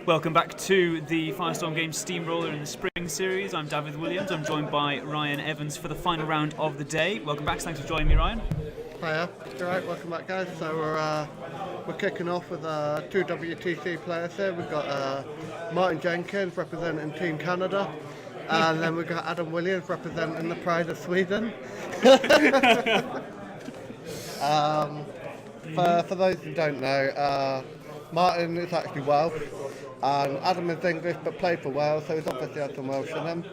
Welcome back to the Firestorm game Steamroller in the Spring Series. I'm David Williams. I'm joined by Ryan Evans for the final round of the day. Welcome back. Thanks for joining me, Ryan. Hiya. Alright, welcome back, guys. So we're kicking off with two WTC players here. We've got Martyn Jenkins representing Team Canada, and then we've got Adam Williams representing the Pride of Sweden. For those who don't know, Martyn is actually Welsh, and Adam is English but played for Wales, so he's obviously had some Welsh in him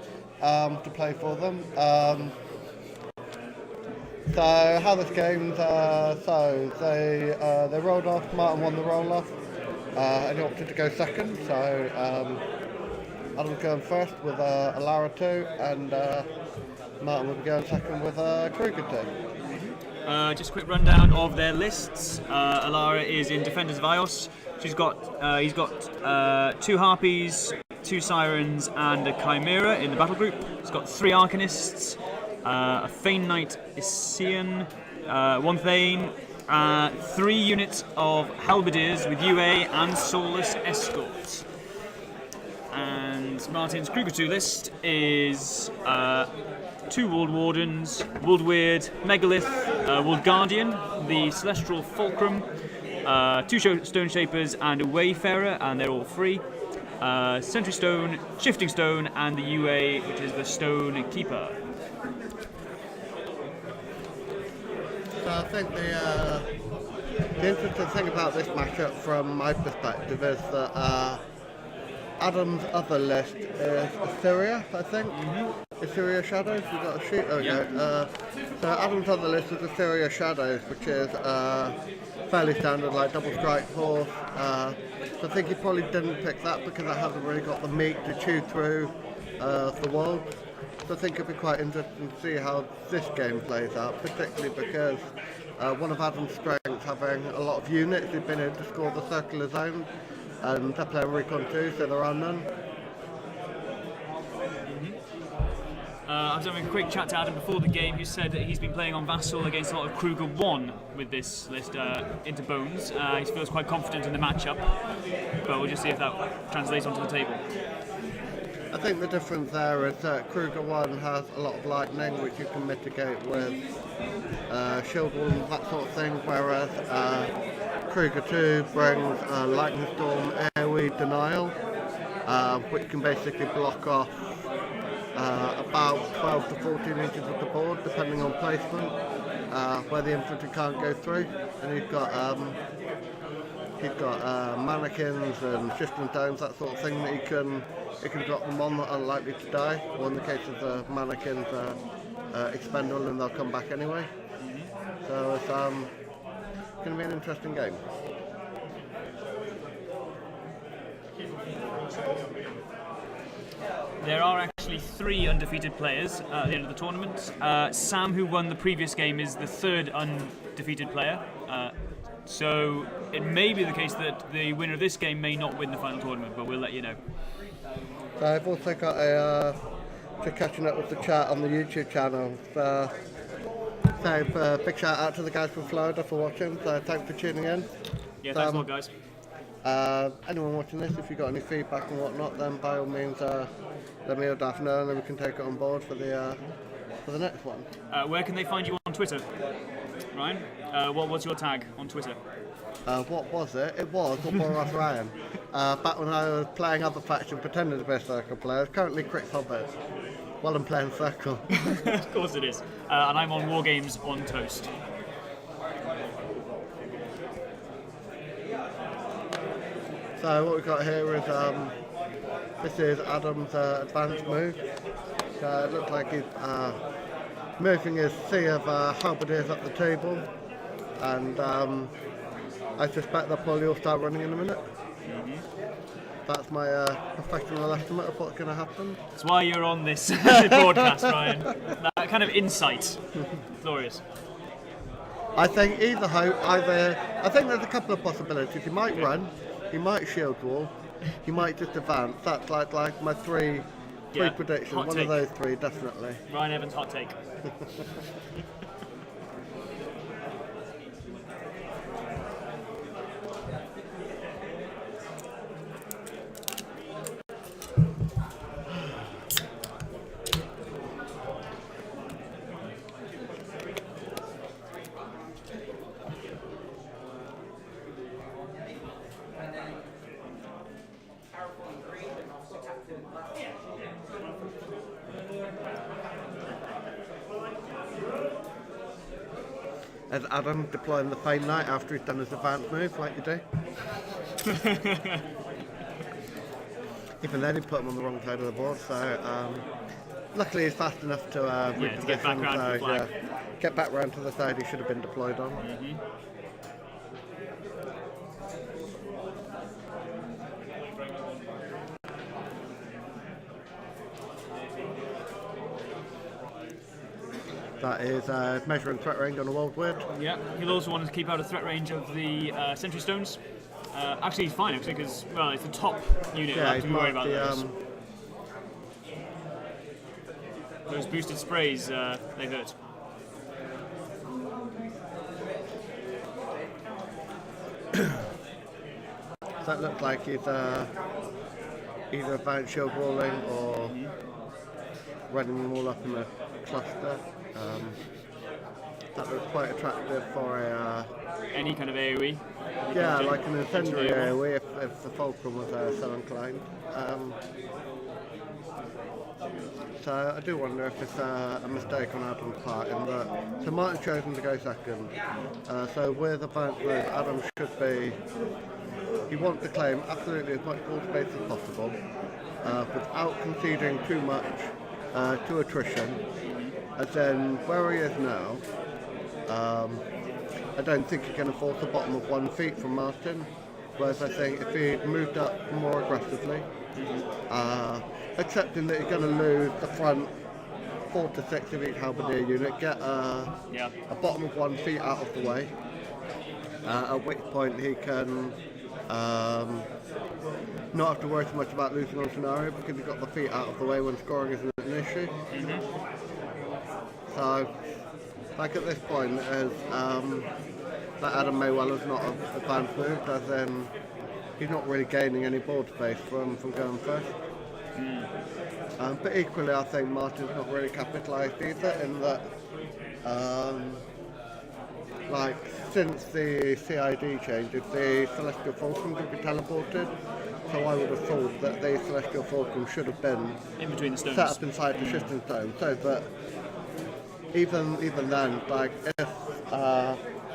to play for them. So how this game's, so they rolled off, Martyn won the roll-off, and he opted to go second, so Adam's going first with Elara2, and Martyn will be going second with Krueger2. Just a quick rundown of their lists. Elara is in Defenders of Ios. He's got 2 Harpies, 2 Sirens, and a Chimera in the Battlegroup. He's got 3 Arcanists, a Fane Knight Issyen, 1 Thane, 3 units of Halberdiers with UA and Soulless Escort. And Martyn's Krueger2 list is 2 Wold Wardens, Wold Weird, Megalith, Wold Guardian, the Celestial Fulcrum, 2 Stone Shapers, and a Wayfarer, and they're all free. Sentry Stone, Shifting Stone, and the UA, which is the Stone Keeper. So I think the interesting thing about this matchup from my perspective is that Adam's other list is Assyria, I think. Assyria Shadows, we've got a sheet. So Adam's other list is Assyria Shadows, which is fairly standard, like double strike force. So I think he probably didn't pick that because it hasn't really got the meat to chew through the world. So I think it'd be quite interesting to see how this game plays out, particularly because one of Adam's strengths having a lot of units who've been able to score the circular zone, and they're playing Recon 2, so there are none. I was having a quick chat to Adam before the game, who said that he's been playing on Vassal against a lot of Krueger1 with this list into Bones. He feels quite confident in the matchup, but we'll just see if that translates onto the table. I think the difference there is that Krueger1 has a lot of lightning, which you can mitigate with shield wall and that sort of thing, whereas Krueger2 brings lightning storm, AoE denial, which can basically block off about 12 to 14 inches of the board, depending on placement, where the infantry can't go through. And you've got mannequins and shifting stones, that sort of thing that you can drop them on that are unlikely to die. Or in the case of the mannequins, expendable and they'll come back anyway. So it's going to be an interesting game. There are actually 3 undefeated players at the end of the tournament. Sam, who won the previous game, is the 3rd undefeated player. So it may be the case that the winner of this game may not win the final tournament, but we'll let you know. So I've also got just catching up with the chat on the YouTube channel. So big shout out to the guys from Florida for watching. So thanks for tuning in. Yeah, thanks a lot, guys. Anyone watching this, if you've got any feedback and whatnot, then by all means let me or Daphne know, and then we can take it on board for the next one. Where can they find you on Twitter, Ryan? What's your tag on Twitter? What was it? It was Orboros Ryan. Back when I was playing other factions, pretending to be a Circle player. Currently Crick Hobbit, while I'm playing Circle. Of course it is. And I'm on Wargames on Toast. So what we've got here is this is Adam's advanced move. So it looks like he's moving his sea of Halberdiers up the table, and I suspect they'll probably all start running in a minute. That's my professional estimate of what's going to happen. That's why you're on this broadcast, Ryan. That kind of insight. Glorious. I think I think there's a couple of possibilities. He might run, he might shield wall, he might just advance. That's like my three predictions. One take. of those 3, definitely. Ryan Evans' hot take. as Adam deploying the Fane Knight after he's done his advanced move, like you do. Even then, he put him on the wrong side of the board, so luckily he's fast enough to to get back round to the flag. Get back round to the side he should have been deployed on. That is measuring threat range on a World Weird. Yeah, he'll also want to keep out of threat range of the Sentry Stones. Actually, he's fine, actually, because, well, it's the top unit. Yeah, We'll have he's to worry marked about the, those boosted sprays, they hurt. That looks like he's either advanced shield walling or running them all up in a cluster. That looks quite attractive for a Any kind of AoE. yeah, like an incendiary AoE if the Fulcrum was so inclined. So I do wonder if it's a mistake on Adam's part in that. So Martyn's chosen to go second. So with advanced move, Adam should be. He wants to claim absolutely as much ball space as possible without conceding too much to attrition. And then where he is now, I don't think he can afford the bottom of 1 feet from Martyn. Whereas I think if he moved up more aggressively, accepting that he's going to lose the front 4 to 6 of each Halberdier unit, get a bottom of 1 feet out of the way, at which point he can not have to worry so much about losing on scenario because he's got the feet out of the way when scoring isn't an issue. So, like at this point, as that Adam may well has not advanced moved, as in he's not really gaining any board space from going first. But equally, I think Martyn's not really capitalised either in that, like, since the CID changes, the Celestial Fulcrum could be teleported. So I would have thought that the Celestial Fulcrum should have been in between the stones, set up inside the shifting stone. So that even then, like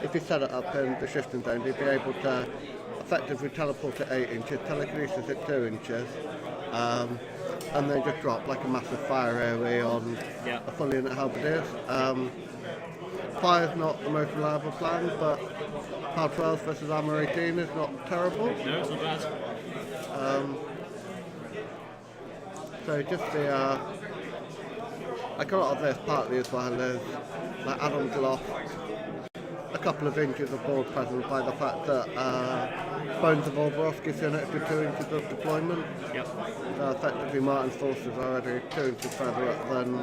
if he set it up in the shifting zone, he'd be able to effectively teleport at 8 inches, telekinesis at 2 inches, and then just drop like a massive fire AoE on a full unit Halberdiers. Fire's not the most reliable plan, but Power 12 versus Armor 18 is not terrible. No, it's not bad. So just the like a lot of this partly as well is like Adam's lost a couple of inches of board presence by the fact that Bones of Orboros gives you an extra 2 inches of deployment. So effectively Martyn's forces are already 2 inches further up than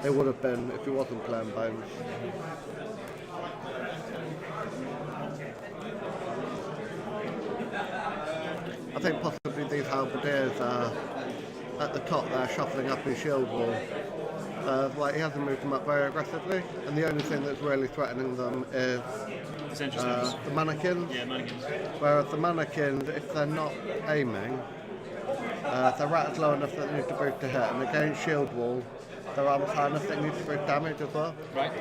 they would have been if he wasn't playing Bones. I think possibly these Halberdiers are at the top there shuffling up his shield wall. Like he hasn't moved them up very aggressively, and the only thing that's really threatening them is the mannequins. Yeah, mannequins. Whereas the mannequins, if they're not aiming, they're rated low enough that they need to boost to hit, and against shield wall, their arm's high enough that they need to boost damage as well. Right.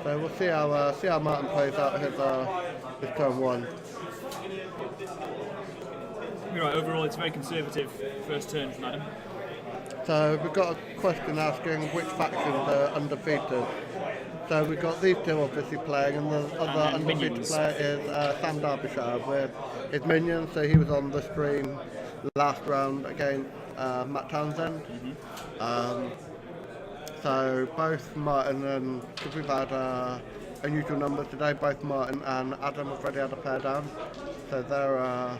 So we'll see how Martyn plays out his turn 1. You're right, overall it's a very conservative first turn from Adam. So we've got a question asking which factions are undefeated. So we've got these two obviously playing, and the other undefeated minions. player is Sam Derbyshire with his minions. So he was on the stream last round against Matt Townsend. So both Martyn and, because we've had unusual numbers today, both Martyn and Adam have already had a pair down. So they're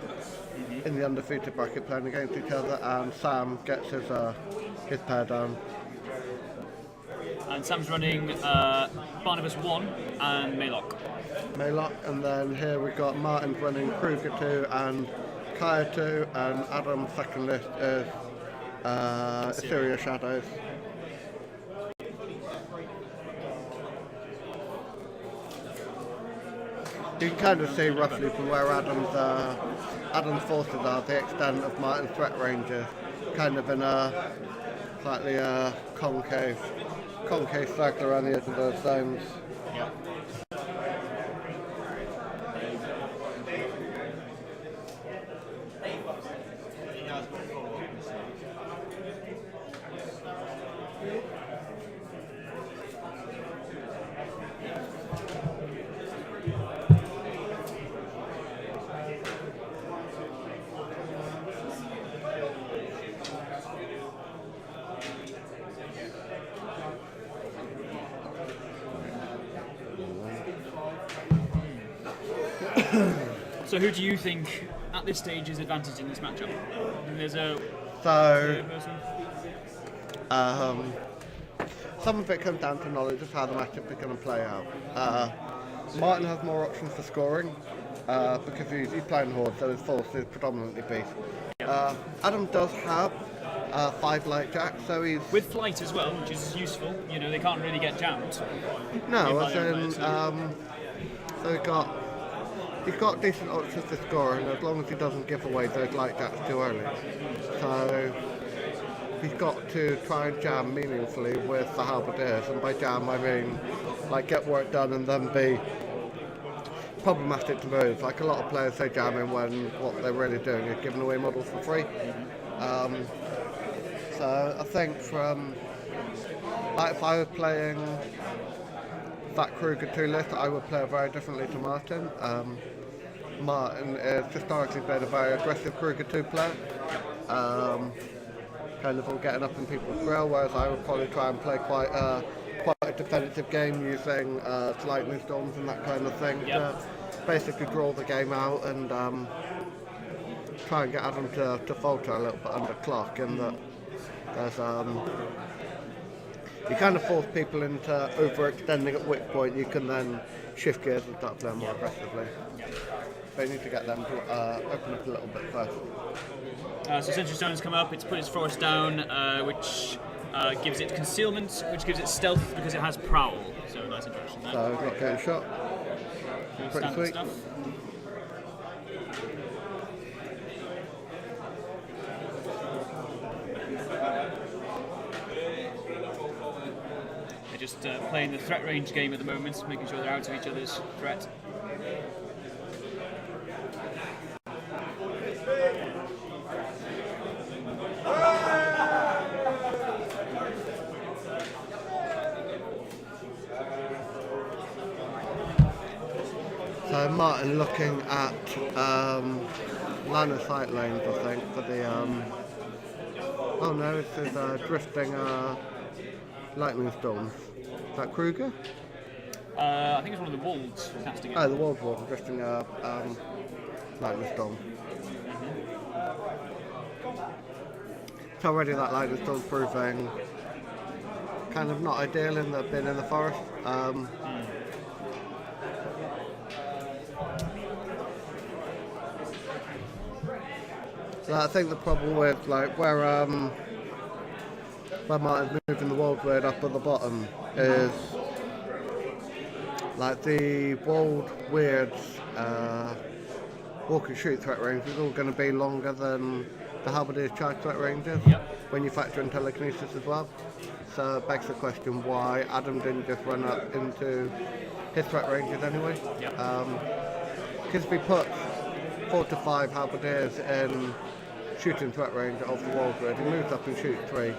in the undefeated bracket playing against each other, and Sam gets his pair down. And Sam's running Barnabas 1 and Maylock. And then here we've got Martyn running Krueger2 and Kaya2, and Adam's second list is Assyria Shadows. You can kind of see roughly from where Adam's forces are, the extent of Martyn's threat ranges, kind of in a slightly concave concave circle around the edge of those zones. Yeah. So who do you think at this stage is advantaged in this matchup? There's a some of it comes down to knowledge of how the matchup is going to play out. Martyn has more options for scoring because he's playing Horde, so his force is predominantly beast. Adam does have 5 light jacks, so he's with flight as well, which is useful. You know, they can't really get jammed. No, as in, so he's got decent options for scoring as long as he doesn't give away those light jacks too early. So he's got to try and jam meaningfully with the Halberdiers, and by jam I mean like get work done and then be problematic to move. Like a lot of players say jamming when what they're really doing is giving away models for free. So I think from like if I was playing that Krueger2 list, I would play it very differently to Martyn. Martyn has historically been a very aggressive Krueger2 player, kind of all getting up in people's grill, whereas I would probably try and play quite a defensive game using lightning storms and that kind of thing to basically draw the game out and try and get Adam to falter a little bit under clock, and that there's you kind of force people into overextending, at which point you can then shift gears and start playing more aggressively. But you need to get them to open up a little bit first. So Sentry Stone's come up, it's put its force down, which gives it concealment, which gives it stealth because it has prowl. So nice introduction there. So not getting shot. Pretty sweet. Stuff. They're just playing the threat range game at the moment, making sure they're out of each other's threat. So Martyn looking at line of sight lanes, I think, for the oh no, this is drifting lightning storms. Is that Krueger? I think it's one of the wolves casting it. Oh, the wolf drifting lightning storm. So already that lightning storm's proving kind of not ideal in that being in the forest. So I think the problem with like where Martyn's moving the walled weird up at the bottom is like the walled weird's walk and shoot threat range is all going to be longer than the Halberdier's charge threat ranges when you factor in telekinesis as well. So it begs the question why Adam didn't just run up into his threat ranges anyway. Because if he puts 4 to 5 Halberdiers in shooting threat range of the wall grid, he moves up and shoots 3,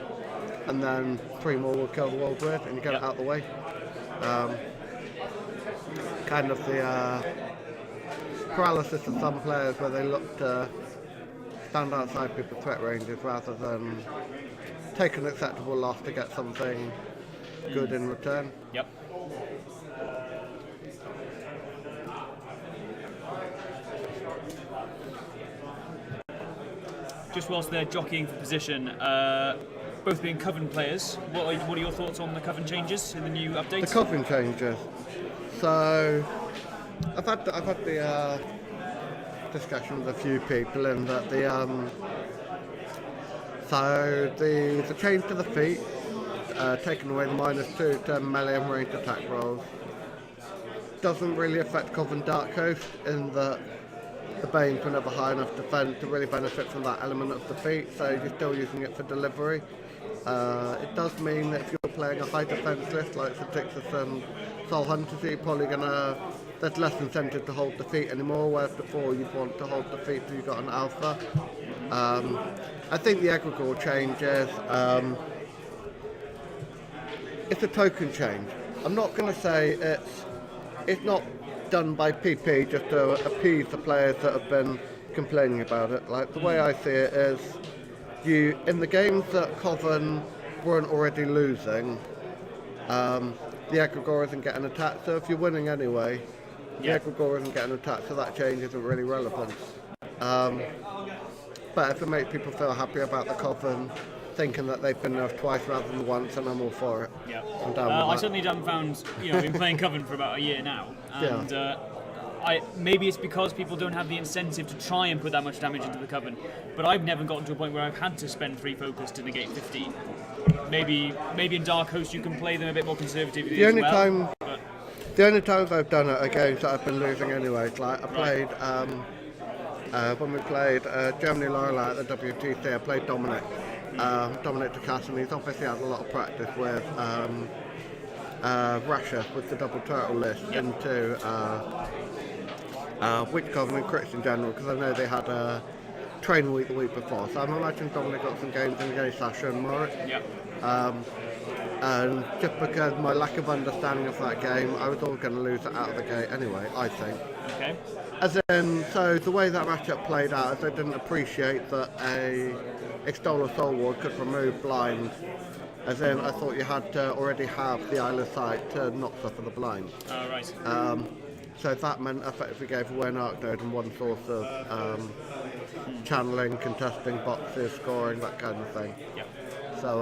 and then 3 more will kill the wall grid and you get it out of the way. Kind of the paralysis of some players where they look to stand outside people's threat ranges rather than take an acceptable loss to get something good in return. Yep. Just whilst they're jockeying for position, both being Coven players, what are your thoughts on the Coven changes in the new updates? The Coven changes. So I've had the discussion with a few people in that the change to the feet, taking away the -2 to melee and ranged attack rolls, doesn't really affect Coven Dark Host in that the Banes were never high enough defense to really benefit from that element of the feat, so you're still using it for delivery. It does mean that if you're playing a high defense list like Sadixis and Soul Hunters, you're probably gonna. There's less incentive to hold defeat anymore, whereas before you'd want to hold defeat till you got an alpha. I think the Egregore change is it's a token change. I'm not going to say it's not done by PP just to appease the players that have been complaining about it. Like the way I see it is, you in the games that Coven weren't already losing, the Egregore isn't getting attacked. So if you're winning anyway, the Egregore isn't getting attacked. So that change isn't really relevant. But if it makes people feel happy about the Coven, thinking that they've been nerfed twice rather than once, and I'm all for it. Yeah. I'm down with I that. certainly haven't found, I've been playing Coven for about a year now, and maybe it's because people don't have the incentive to try and put that much damage into the Coven, but I've never gotten to a point where I've had to spend 3 focus to negate 15. Maybe in Dark Host you can play them a bit more conservatively The only as well. the only times I've done it are games that I've been losing anyway. Like I played when we played Germany Lorelei at the WTC, I played Dominic DeCass, and he's obviously had a lot of practice with Russia with the double turtle list into Witch Coven and Crits in general, because I know they had a train week the week before, so I'm imagining Dominic got some games against Sasha and Moritz. And just because my lack of understanding of that game, I was always going to lose it out of the gate anyway, I think. Okay. As in, so the way that matchup played out is I didn't appreciate that a Extoller Soul Ward could remove blind. As in, I thought you had to already have the Isle of Sight to not suffer the blind. Oh, right. So that meant I effectively gave away an arc node and one source of channeling, contesting boxes, scoring, that kind of thing. Yep. So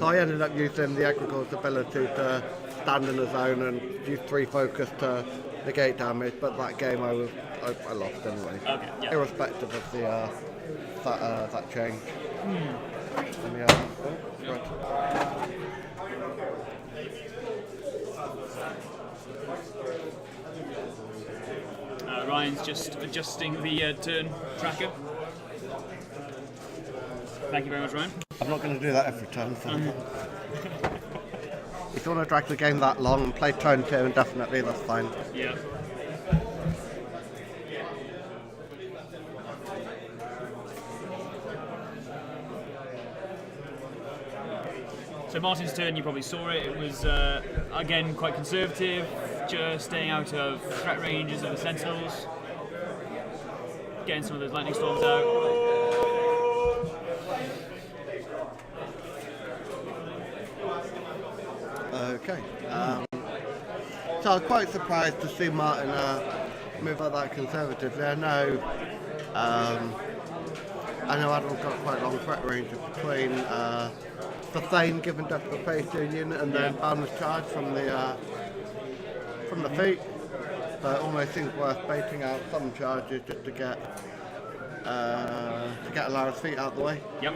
I ended up using the Egregore's ability to stand in a zone and use 3 focus to negate damage, but that game I lost anyway. Okay, yeah. Irrespective of the that change. Ryan's just adjusting the turn tracker. Thank you very much, Ryan. I'm not going to do that every turn. So. If you want to drag the game that long and play turn 2 indefinitely, that's fine. Yeah. So Martyn's turn, you probably saw it. It was, again, quite conservative, just staying out of threat ranges of the Sentinels, getting some of those lightning storms out. Okay. So I was quite surprised to see Martyn move like that conservatively. I know Adam's got quite long threat ranges between the Thane giving death to the face union and then boundless charge from the feet. So it almost seems worth baiting out some charges just to get Elara's feet out of the way. Yep.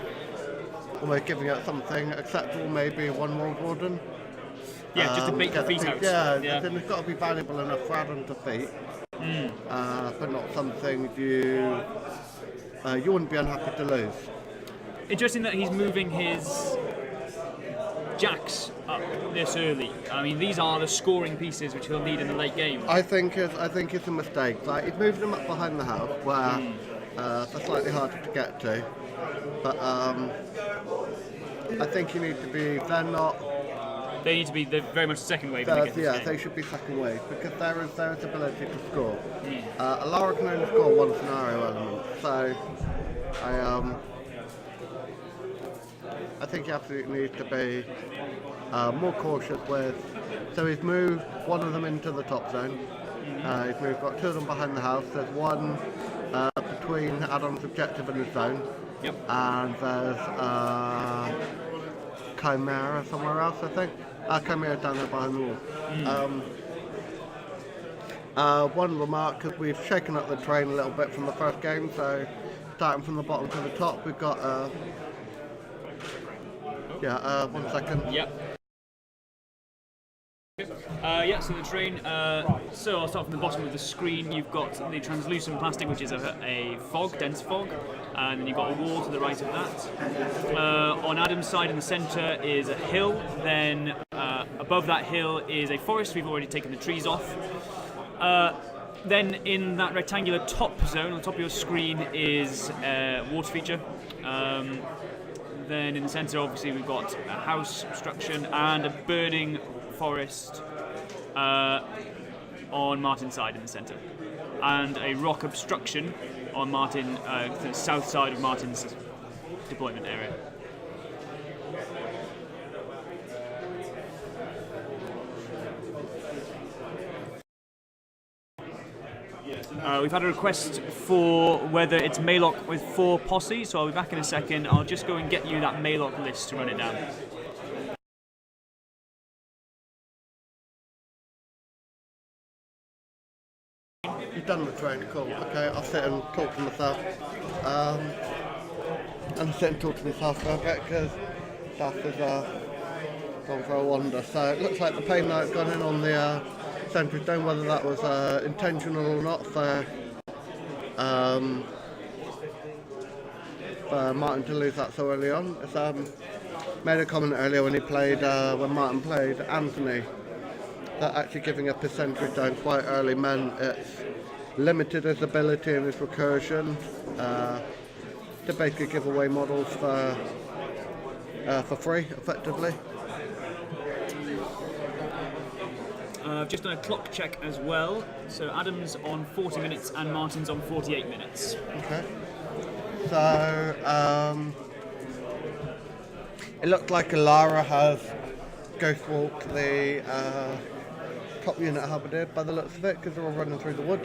Almost giving out something acceptable, maybe one World Warden. Yeah, just to bait the feet out. Yeah, then it's got to be valuable enough for Adam to feet, but not something you wouldn't be unhappy to lose. Interesting that he's moving his jacks up this early. I mean, these are the scoring pieces which he'll need in the late game. I think it's a mistake. Like he's moving them up behind the house, where they're slightly harder to get to. But I think you need to be. They need to be very much second wave. They should be second wave because there is ability to score. Elara can only score one scenario element, so I think you absolutely need to be more cautious with. So he's moved one of them into the top zone. He's got 2 of them behind the house. There's one between Adam's objective and his zone. Yep. And there's Chimera somewhere else, I think. Chimera down there behind the wall. One remark, because we've shaken up the train a little bit from the first game, so starting from the bottom to the top, we've got 1 second. Yep. Yeah, so the terrain, so I'll start from the bottom of the screen. You've got the translucent plastic, which is a fog, dense fog, and then you've got a wall to the right of that. On Adam's side in the centre is a hill, then above that hill is a forest. We've already taken the trees off. Then in that rectangular top zone, on the top of your screen, is a water feature. Then in the centre, obviously, we've got a house obstruction and a burning forest on Martyn's side in the centre, and a rock obstruction on Martyn, the south side of Martyn's deployment area. We've had a request for whether it's Maylock with 4 posse, so I'll be back in a second. I'll just go and get you that Maylock list to run it down. You've done the train, cool. Okay, I'll sit and talk to myself. And sit and talk to myself for a bit because stuff is gone for a wander. So it looks like the Pain Knight's gone in on the Sentry Stone, whether that was intentional or not for Martyn to lose that so early on. It's, made a comment earlier when he played, when Martyn played Anthony, that actually giving up his Sentry Stone quite early meant it's limited his ability and his recursion to basically give away models for free, effectively. I've just done a clock check as well, so Adam's on 40 minutes and Martyn's on 48 minutes. Okay. So, it looked like Elara has ghost walked the top unit Halberdier by the looks of it, because they're all running through the wood.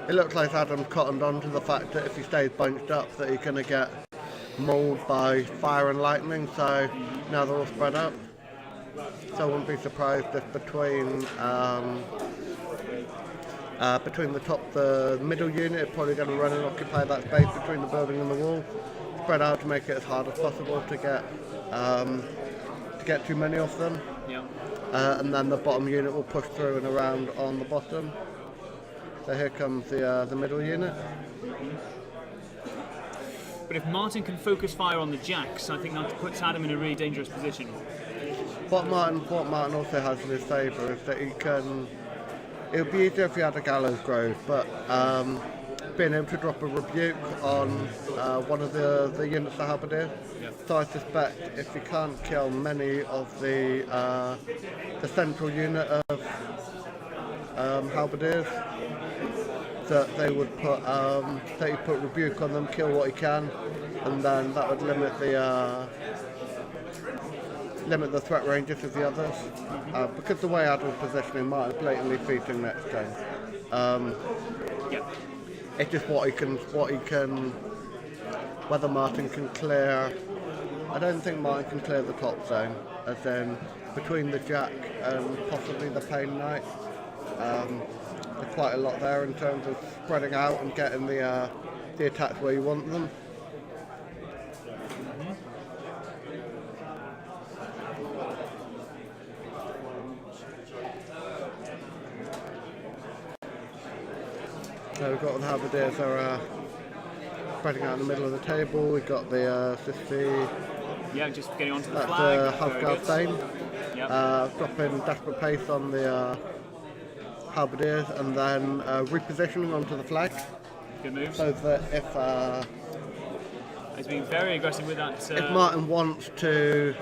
It looks like Adam cottoned on to the fact that if he stays bunched up that he's going to get mauled by fire and lightning, so now they're all spread out. So I wouldn't be surprised if between the middle unit, it's probably going to run and occupy that space between the building and the wall, spread out to make it as hard as possible to get too many of them. Yeah. And then the bottom unit will push through and around on the bottom. So here comes the middle unit. But if Martyn can focus fire on the jacks, I think that puts Adam in a really dangerous position. What Martyn also has in his favour is that he can. It would be easier if he had a Gallows Grove, but being able to drop a rebuke on one of the units of Halberdier. Yep. So I suspect if he can't kill many of the central unit of Halberdiers, that they would put rebuke on them, kill what he can, and then that would limit the threat ranges of the others. Because the way Adam's positioning, Martyn's blatantly feeding next turn. It's just what he can, whether Martyn can clear. I don't think Martyn can clear the top zone, as in between the Jack and possibly the Pain Knight. There's quite a lot there in terms of spreading out and getting the attacks where you want them. So we've got the Halberdiers are spreading out in the middle of the table. We've got the yeah, just getting onto the flag. That's the Houseguard Thane. Yep. Dropping desperate pace on the Halberdiers and then repositioning onto the flag. Good move. So that if he's being very aggressive with that. If Martyn wants to.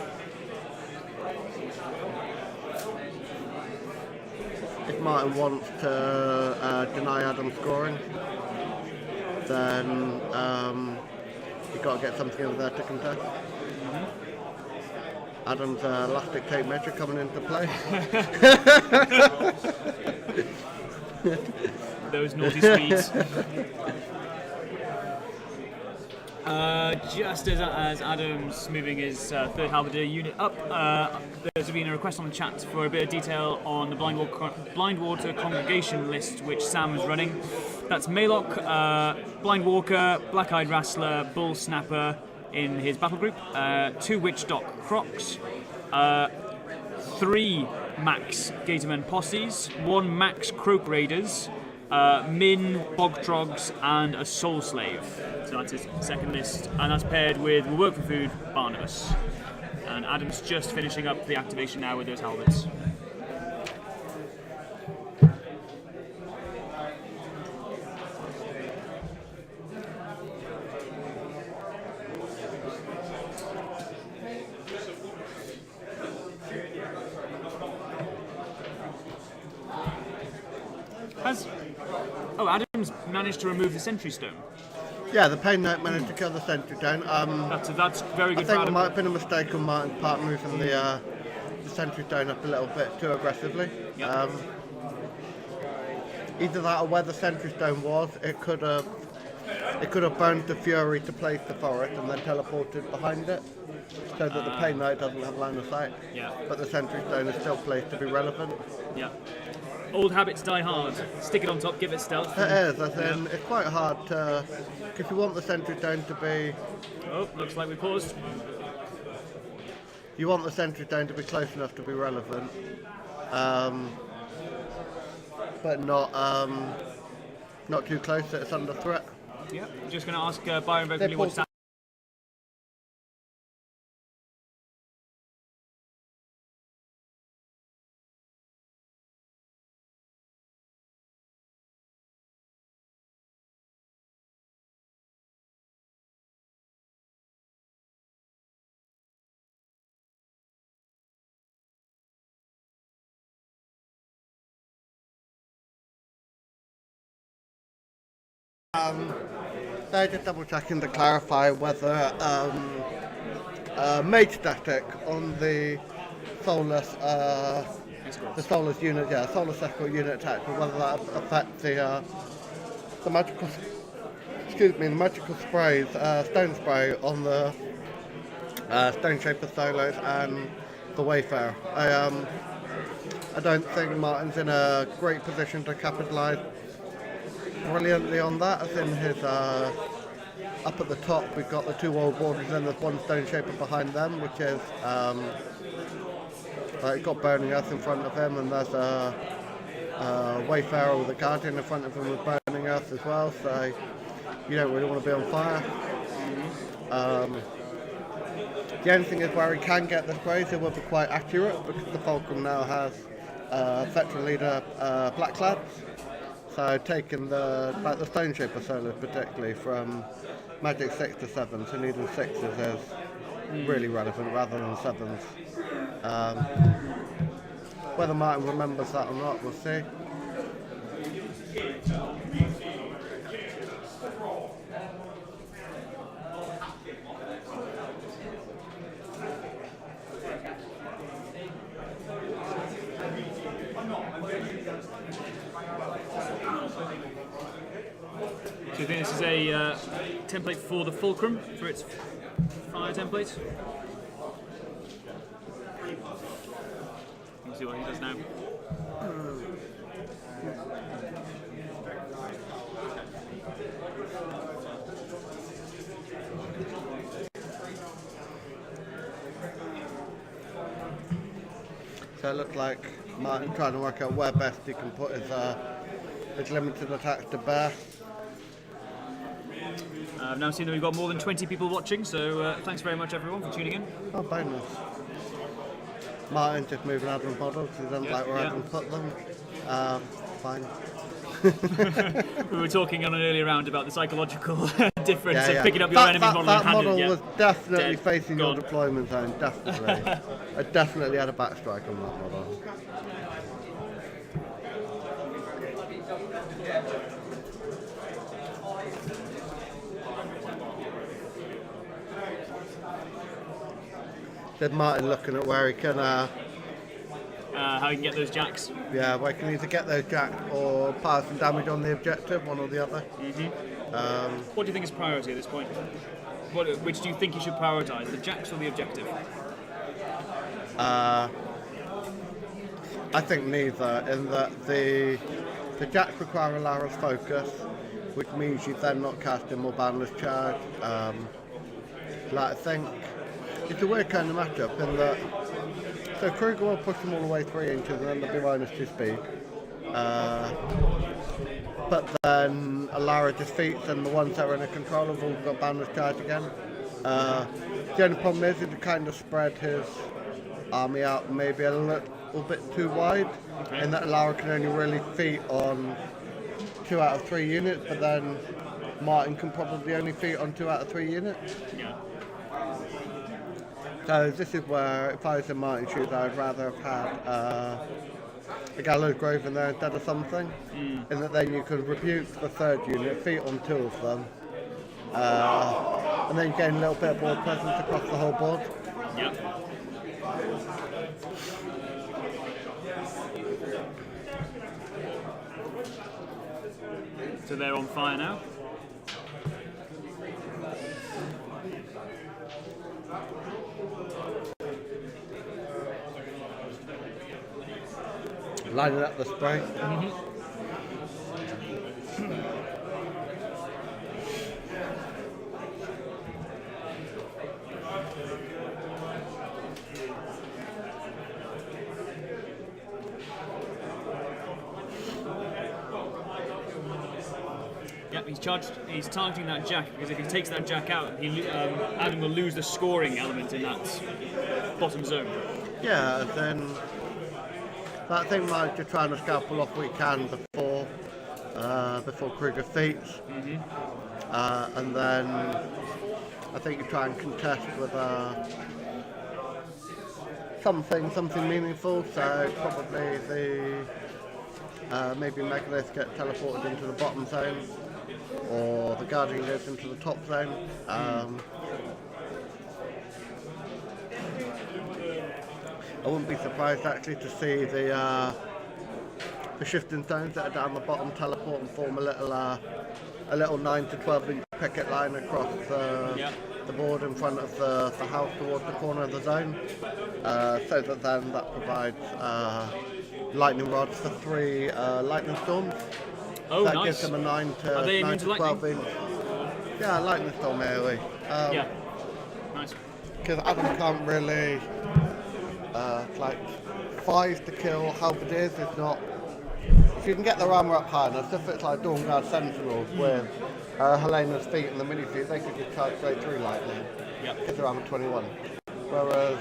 If Martyn wants to deny Adam scoring, then you've got to get something over there to contest. Adam's elastic tape measure coming into play. Those naughty speeds. Just as Adam's moving his third Halberdier unit up, there's been a request on the chat for a bit of detail on the Blind Water congregation list which Sam is running. That's Maylock, Blind Walker, Black-Eyed Wrestler, Bull Snapper, in his battle group, 2 Witch Dock Crocs, 3 Max Gatorman Posses, 1 Max Croak Raiders, Min Bogtrogs, and a Soul Slave. So that's his second list, and that's paired with Will Work for Food, Barnabas. And Adam's just finishing up the activation now with those halberds. Adam's managed to remove the Sentry Stone. Yeah, the Pain Knight managed to kill the Sentry Stone. That's very good. I think it might have been a mistake on Martyn's part moving the Sentry Stone up a little bit too aggressively. Yep. Either that or where the Sentry Stone was, it could have burned the Fury to place the forest and then teleported behind it, so that the Pain Knight doesn't have line of sight. Yeah. But the Sentry Stone is still placed to be relevant. Yeah. Old habits die hard. Stick it on top, give it stealth. It is, as in, it's quite hard to... If you want the Sentry Stone to be... Oh, looks like we paused. You want the Sentry Stone to be close enough to be relevant, but not too close that it's under threat. Yeah, I'm just going to ask Byron vocally what's happening. They're just double checking to clarify whether mage static on the Soulless unit, Soulless Escort unit attack, but whether that affects the magical, the magical sprays, stone spray on the Stone Shaper solos and the Wayfarer. I don't think Martyn's in a great position to capitalise brilliantly on that, as in his up at the top we've got the 2 Orboros and there's 1 Stone Shaper behind them, which is got Burning Earth in front of him, and there's a Wayfarer with a Guardian in front of him with Burning Earth as well, so you don't really want to be on fire. The only thing is where he can get the sprays, it will be quite accurate because the Fulcrum now has Veteran Leader Blackclads. So taking the Stone Shaper solos particularly from Magic 6 to 7, so needing 6s is really relevant rather than 7s. Whether Martyn remembers that or not, we'll see. Do you think this is a template for the Fulcrum, for its fire template? Let's see what he does now. So it looks like Martyn trying to work out where best he can put his limited attacks to bear. I've now seen that we've got more than 20 people watching, so thanks very much everyone for tuning in. Oh, bonus. Martyn's just moving Adam's models because he doesn't like where Adam put them. Fine. We were talking on an earlier round about the psychological difference of picking up your enemy model that and handing model was definitely facing Gone. your deployment zone, definitely. I definitely had a backstrike on that model. Did Martyn looking at where he can how you can get those jacks. yeah, where he can either get those jacks or pile some damage on the objective, one or the other. What do you think is priority at this point? Which do you think you should prioritise, the jacks or the objective? I think neither, in that the jacks require Elara's focus, which means you've then not casting more boundless charge. Like, I think it's a weird kind of matchup in that. So Krueger will push them all the way 3 inches and then they'll be -2 speed. But then Elara defeats and the ones that are in a control have all got boundless charge again. The only problem is he kind of spread his army out maybe a little bit too wide, in that Elara can only really feat on 2 out of 3 units, but then Martyn can probably only feat on 2 out of 3 units. Yeah. So this is where, if I was in Martyn's shoes, I'd rather have had a Gallows Grove in there instead of something, in that then you could rebuke the 3rd unit, feat on 2 of them, and then you gain a little bit of board presence across the whole board. Yep. So they're on fire now. Lining up the spray. Yep, he's charged. He's targeting that jack because if he takes that jack out, Adam will lose the scoring element in that bottom zone. Yeah, then that thing might just trying to scalpel off what he can before Krueger feats, and then I think you try and contest with something meaningful. So probably the maybe Megalith get teleported into the bottom zone, or the Guardian goes into the top zone. I wouldn't be surprised actually to see the shifting stones that are down the bottom teleport and form a little 9 to 12 inch picket line across the board in front of the house towards the corner of the zone, so that then that provides lightning rods for 3 lightning storms. Oh, that nice. gives them a 9 to 12 inch. Yeah, lightning storm AoE. Yeah. Nice. Because Adam can't really like 5 to kill Halberdiers is not. If you can get their armour up high enough, if it's like Dawnguard Sentinels with Helena's feet and the mini feet, they could just charge straight through lightning. Yep. Because they're armour 21. Whereas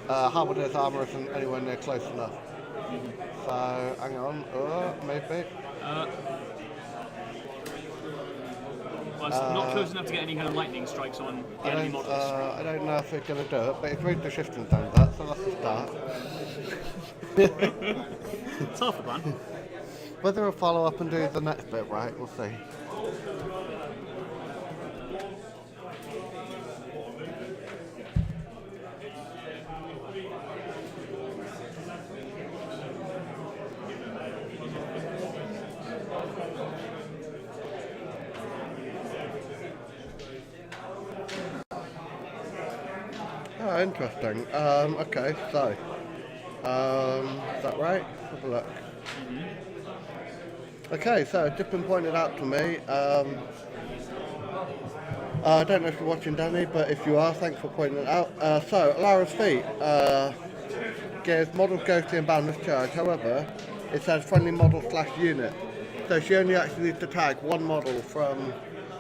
Halberdier's armour isn't anywhere near close enough. So hang on, maybe. Well, it's not close enough to get any kind of lightning strikes on the enemy models. I don't know if they're going to do it, but it's read the shifting done that, so that's a start. It's half the plan. Whether we'll follow up and do the next bit right, we'll see. Oh, interesting. Okay, so is that right? Have a look. Okay, so it's just been pointed out to me. I don't know if you're watching, Danny, but if you are, thanks for pointing it out. So Elara's feat gives models ghostly and boundless charge. However, it says friendly model / unit. So she only actually needs to tag one model from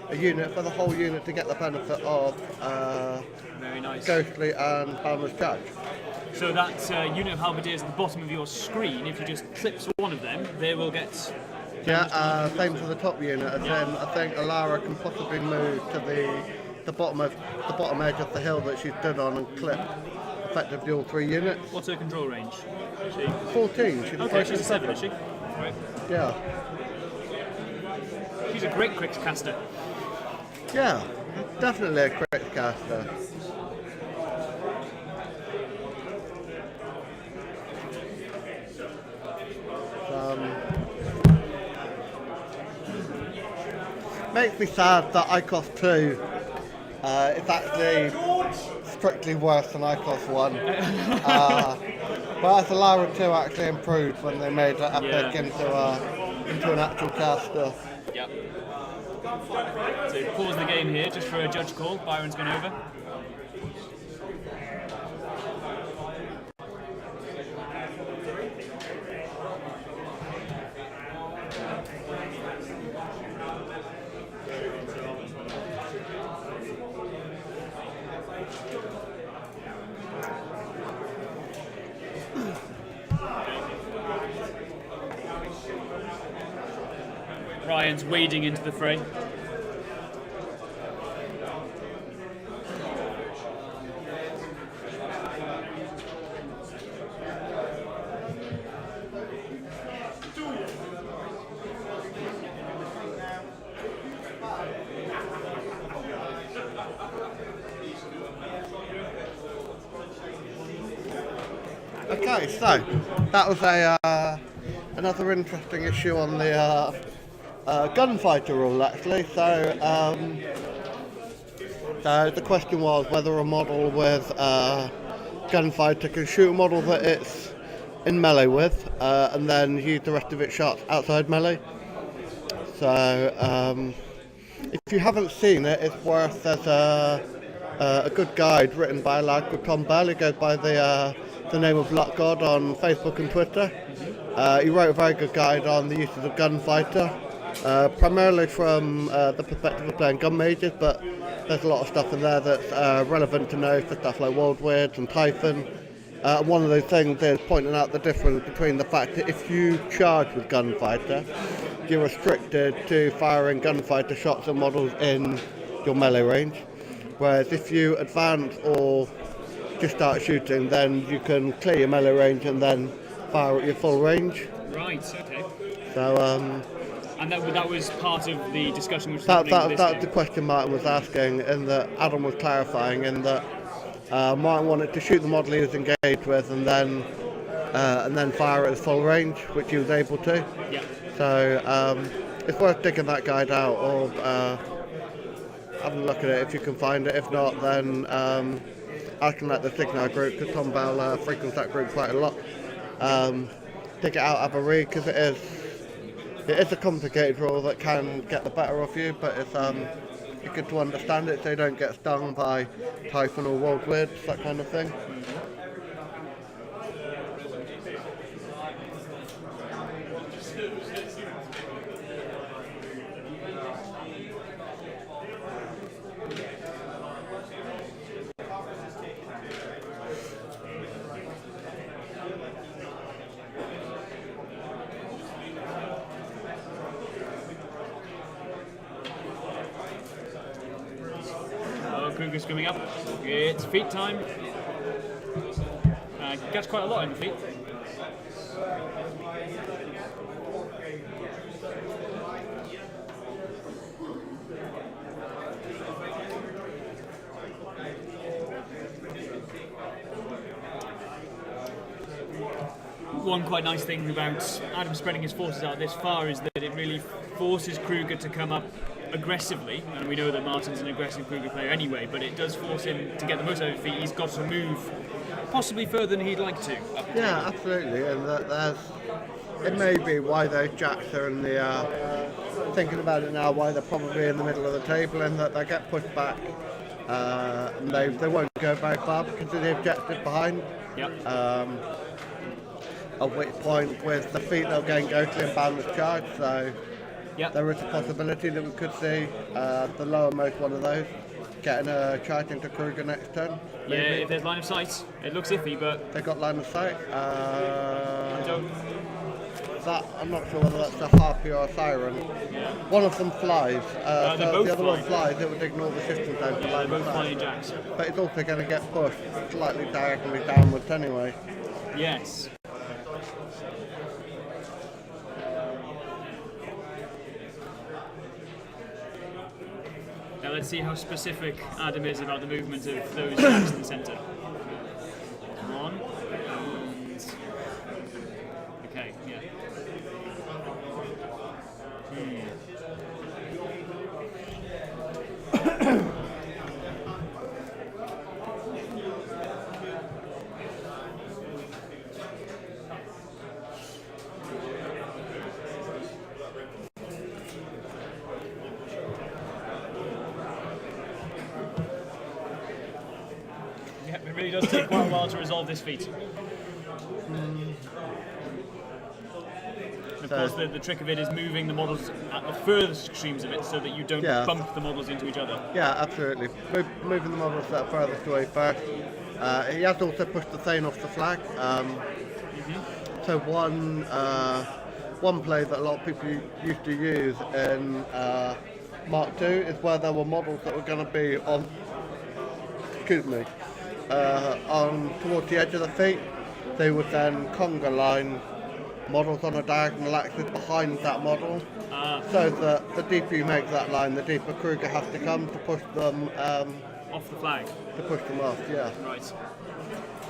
a unit for the whole unit to get the benefit of Very nice. ghostly and boundless charge. So that unit of Halberdiers at the bottom of your screen, if you just clips one of them, they will get... Yeah, same for the top unit, and then I think Elara can possibly move to the bottom edge of the hill that she stood on and clip effectively all 3 units. What's her control range? 14. She's Okay, she's a 7, is she? Right. Yeah. She's a great quick caster. Yeah, definitely a crit caster. Makes me sad that ICOS 2 is actually strictly worse than ICOS 1. Whereas Elara2 actually improved when they made it epic into an actual caster. Yep. So pause the game here just for a judge call. Byron's gone over. Ryan's wading into the fray. Okay, so that was another interesting issue on the gunfighter rule, actually. So the question was whether a model with gunfighter can shoot a model that it's in melee with, and then use the rest of its shots outside melee. So if you haven't seen it, it's worth. There's a good guide written by a lad called Tom Bell, who goes by the name of Luck God on Facebook and Twitter. He wrote a very good guide on the uses of gunfighter, primarily from the perspective of playing gun mages, but there's a lot of stuff in there that's relevant to know for stuff like World Weirds and Typhon. One of those things is pointing out the difference between the fact that if you charge with gunfighter, you're restricted to firing gunfighter shots at models in your melee range, whereas if you advance or just start shooting, then you can clear your melee range and then fire at your full range. Right, okay. So, and that was part of the discussion which was that happening was the question Martyn was asking, and that Adam was clarifying, in that Martyn wanted to shoot the model he was engaged with and then fire at his full range, which he was able to. Yeah. So it's worth digging that guide out, or having a look at it if you can find it. If not, then I can let the Signal group, because Tom Bell frequents that group quite a lot, dig it out, have a read, because it is a complicated rule that can get the better of you, but it's good to understand it so you don't get stung by Typhon or World Weirds, that kind of thing. Krueger's coming up. It's feet time. Gets quite a lot in the feet. One quite nice thing about Adam spreading his forces out this far is that it really forces Krueger to come up aggressively, and we know that Martyn's an aggressive Krueger player anyway, but it does force him to get the most out of his feet. He's got to move possibly further than he'd like to. Yeah, absolutely, and it may be why those jacks are in the, thinking about it now, why they're probably in the middle of the table, and that they get pushed back, and they won't go very far because of the objective behind. Yep. At which point, with the feet, they'll gain ghostly and boundless charge, so yep. There is a possibility that we could see the lowermost one of those getting a charge into Krueger next turn. Maybe. Yeah, if there's line of sight. It looks iffy, but they got line of sight. I don't. I'm not sure whether that's a Harpy or a Siren. Yeah. One of them flies, so both the other flying. one flies, it would ignore the system down to line both of sight. flying jacks. But it's also going to get pushed slightly diagonally downwards anyway. Yes. Now let's see how specific Adam is about the movement of those jacks in the centre. Come on. And... okay, yeah. It really does take quite a while to resolve this feat. Of course, the trick of it is moving the models at the furthest extremes of it so that you don't bump the models into each other. Yeah, absolutely. Moving the models that furthest away first. He has also pushed the Thane off the flag. So one one play that a lot of people used to use in Mark II is where there were models that were going to be on, on towards the edge of the feet. They would then conga line models on a diagonal axis behind that model, so that the deeper you make that line, the deeper Krueger has to come to push them off the flag. To push them off, yeah. Right. So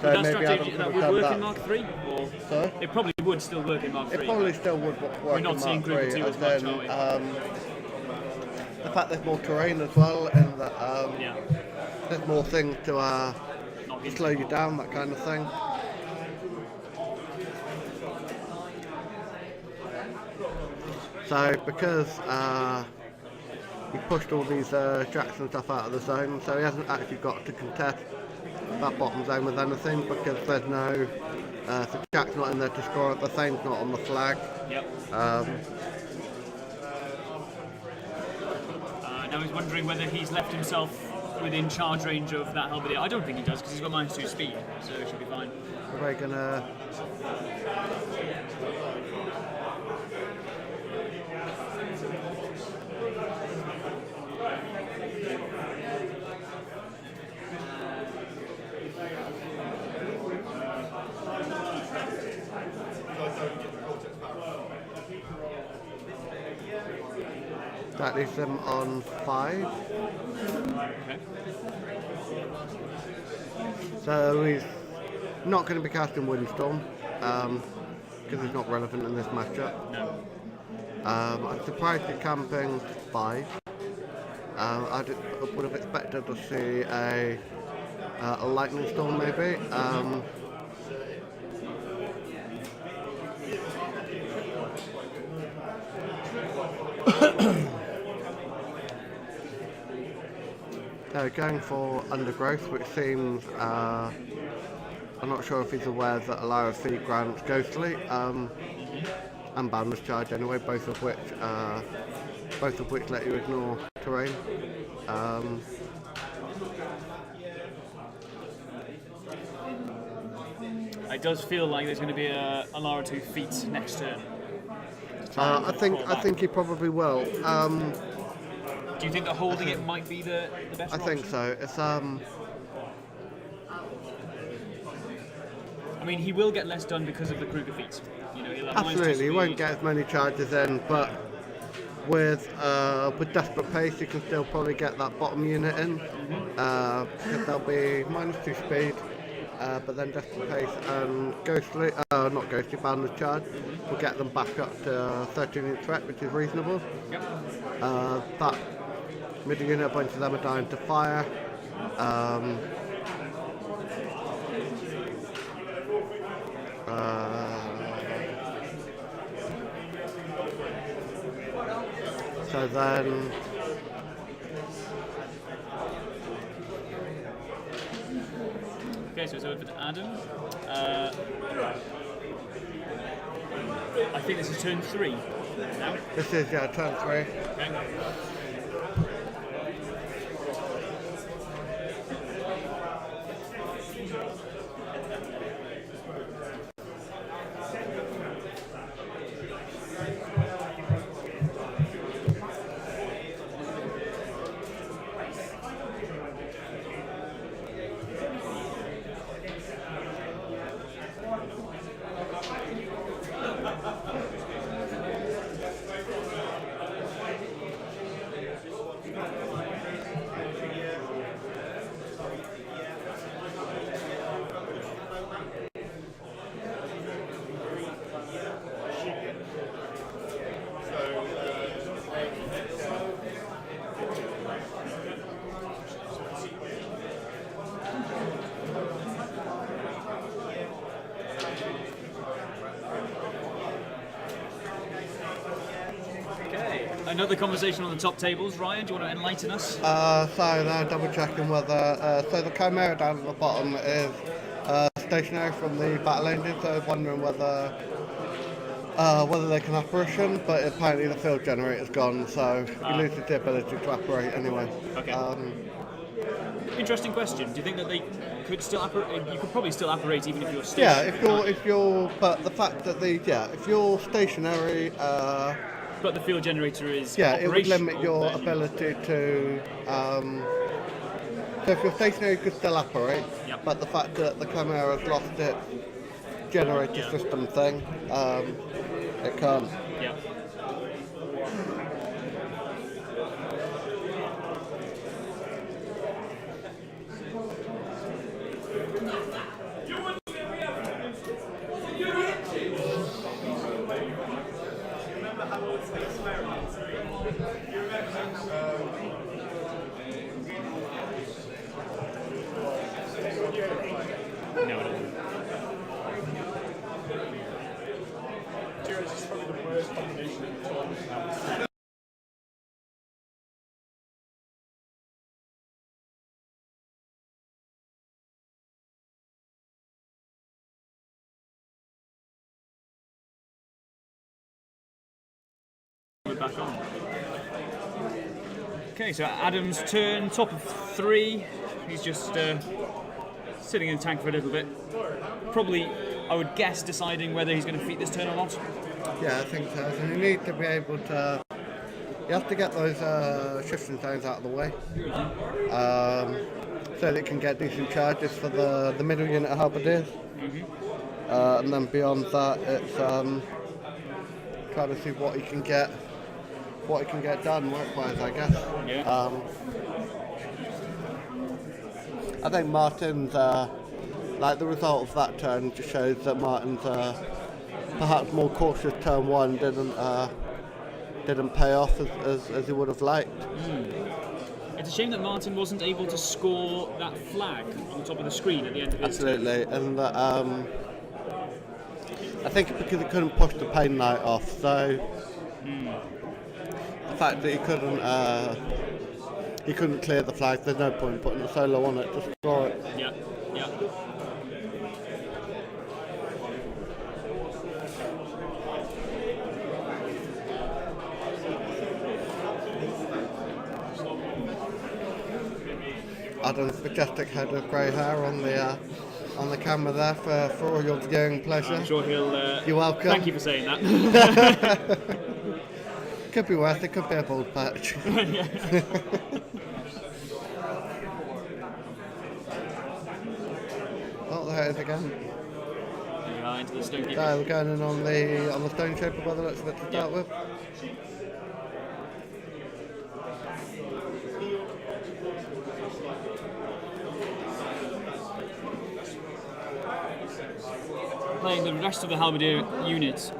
that maybe strategy that would work in Mark III? Or sorry? It probably would still work in Mark III. It probably still would work We're not in seeing Mark III. Krueger2 as much, are we? The fact there's more terrain as well, and that yeah. there's more things to slow you down, that kind of thing. So because he pushed all these jacks and stuff out of the zone, so he hasn't actually got to contest that bottom zone with anything, because there's no so jack's not in there to score it, the Thane's not on the flag. Yep. Now he's wondering whether he's left himself within charge range of that Halberdier. I don't think he does, because he's got -2 speed, so it should be fine. Are we gonna? That leaves them on 5. Okay. So he's not going to be casting Windstorm, because he's not relevant in this matchup. No. I'm surprised he's camping 5. I would have expected to see a Lightning Storm maybe. Going for Undergrowth, which seems, I'm not sure if he's aware that Elara feet grants Ghostly, and Boundless Charge anyway, both of which let you ignore terrain. It does feel like there's going to be a Elara2 feat next turn. I think he probably will. Do you think that holding it might be the best I option? think so. It's I mean, he will get less done because of the Krueger feat. You know, he'll have absolutely, he won't get as many charges in, but with desperate pace, you can still probably get that bottom unit in, because they'll be -2 speed, but then desperate pace and Ghostly, not Ghostly, Boundless Charge will get them back up to 13 unit threat, which is reasonable. Yep. That middle unit, a bunch of them are dying to fire. So then okay, so it's over to Adam. I think this is turn 3 now. This is turn 3. Okay. Another conversation on the top tables. Ryan, do you want to enlighten us? So now double checking whether so the Chimera down at the bottom is stationary from the battle engine, so I was wondering whether they can apparition, but apparently the field generator's gone, so he loses the ability to apparate anyway. Okay. Interesting question. Do you think that could still apparate. You could probably still apparate even if you're Yeah, stationary. but the fact that if you're stationary, But the field generator is it would limit operational, your then- ability to. So if you're stationary, you could still apparate, Yep. but the fact that the Chimera's lost its generator system thing, it can't. Yeah. No, it doesn't. We're back on. Okay, so Adam's turn, top of 3. He's just sitting in the tank for a little bit. Probably, I would guess, deciding whether he's going to defeat this turn or not. Yeah, I think so. So you need to be able to. You have to get those shifting zones out of the way, so that you can get decent charges for the middle unit of Halberdiers. And then beyond that, it's trying to see what he can get done work-wise, I guess. Yeah. I think Martyn's like the result of that turn just shows that Martyn's perhaps more cautious turn 1 didn't pay off as he would have liked. It's a shame that Martyn wasn't able to score that flag on the top of the screen at the end of his turn. Absolutely, and I think because he couldn't push the Pain Knight off, so the fact that he couldn't clear the flag, there's no point putting the solo on it to score it. Yeah, yeah. Adam's majestic head of grey hair on the camera there for all your viewing pleasure. I'm sure he'll... You're welcome. Thank you for saying that. Could be worse, it could be a bald patch. Oh, there it is again. Into the stone keeper. We're going in on the stone shaper by the looks of it to start with. Playing the rest of the Halberdier units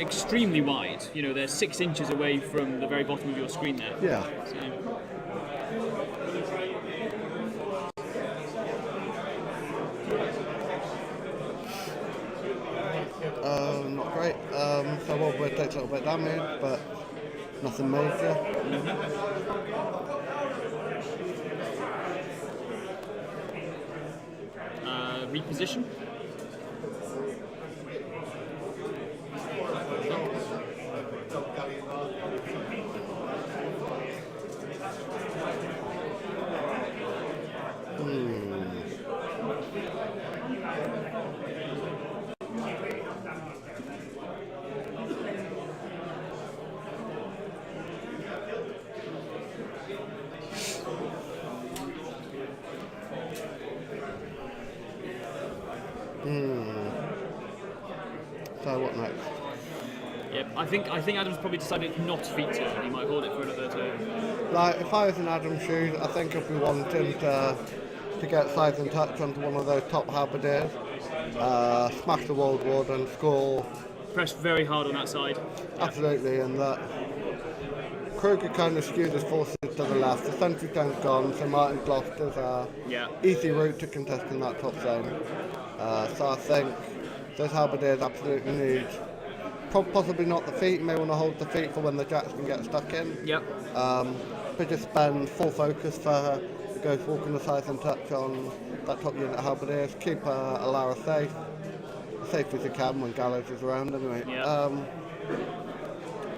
extremely wide. You know, they're 6 inches away from the very bottom of your screen there. Yeah. So, not great. So Warmachine takes a little bit of damage, but nothing major. reposition. So what next? Yep, I think Adam's probably decided not to feature, and he might hold it for another turn. Like, if I was in Adam's shoes, I think if we wanted to get size and touch onto one of those top Halberdiers, smash the World Ward and score. Press very hard on that side. Absolutely, and that Krueger kind of skewed his forces to the left. The sentry tank's gone, so Martyn lost his easy route to contesting that top zone. So I think those Halberdiers absolutely need, possibly not the feet, may want to hold the feet for when the jacks can get stuck in. Yep. But just spend full focus for the Ghost Walking the size and touch on that top unit of Halberdiers. Keep Elara safe as you can when Gallows is around anyway. Yep.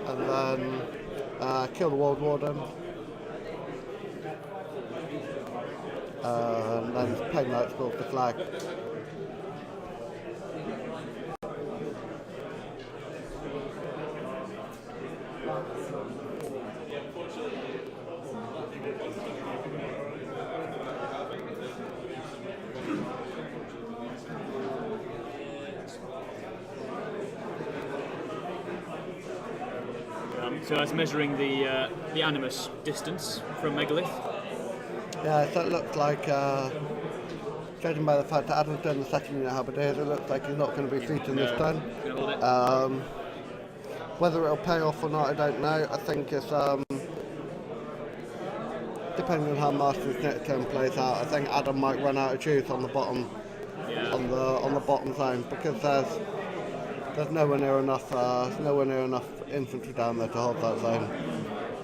And then kill the World Warden. and then Pain Knights go off the flag. So that's measuring the animus distance from Megalith. Yeah, so it looks like, judging by the fact that Adam's done the second unit Halberdiers, it looks like he's not going to be featuring this turn. Whether it'll pay off or not, I don't know. I think it's depending on how Master's next turn plays out. I think Adam might run out of juice on the bottom, on the bottom zone, because there's nowhere near enough infantry down there to hold that zone.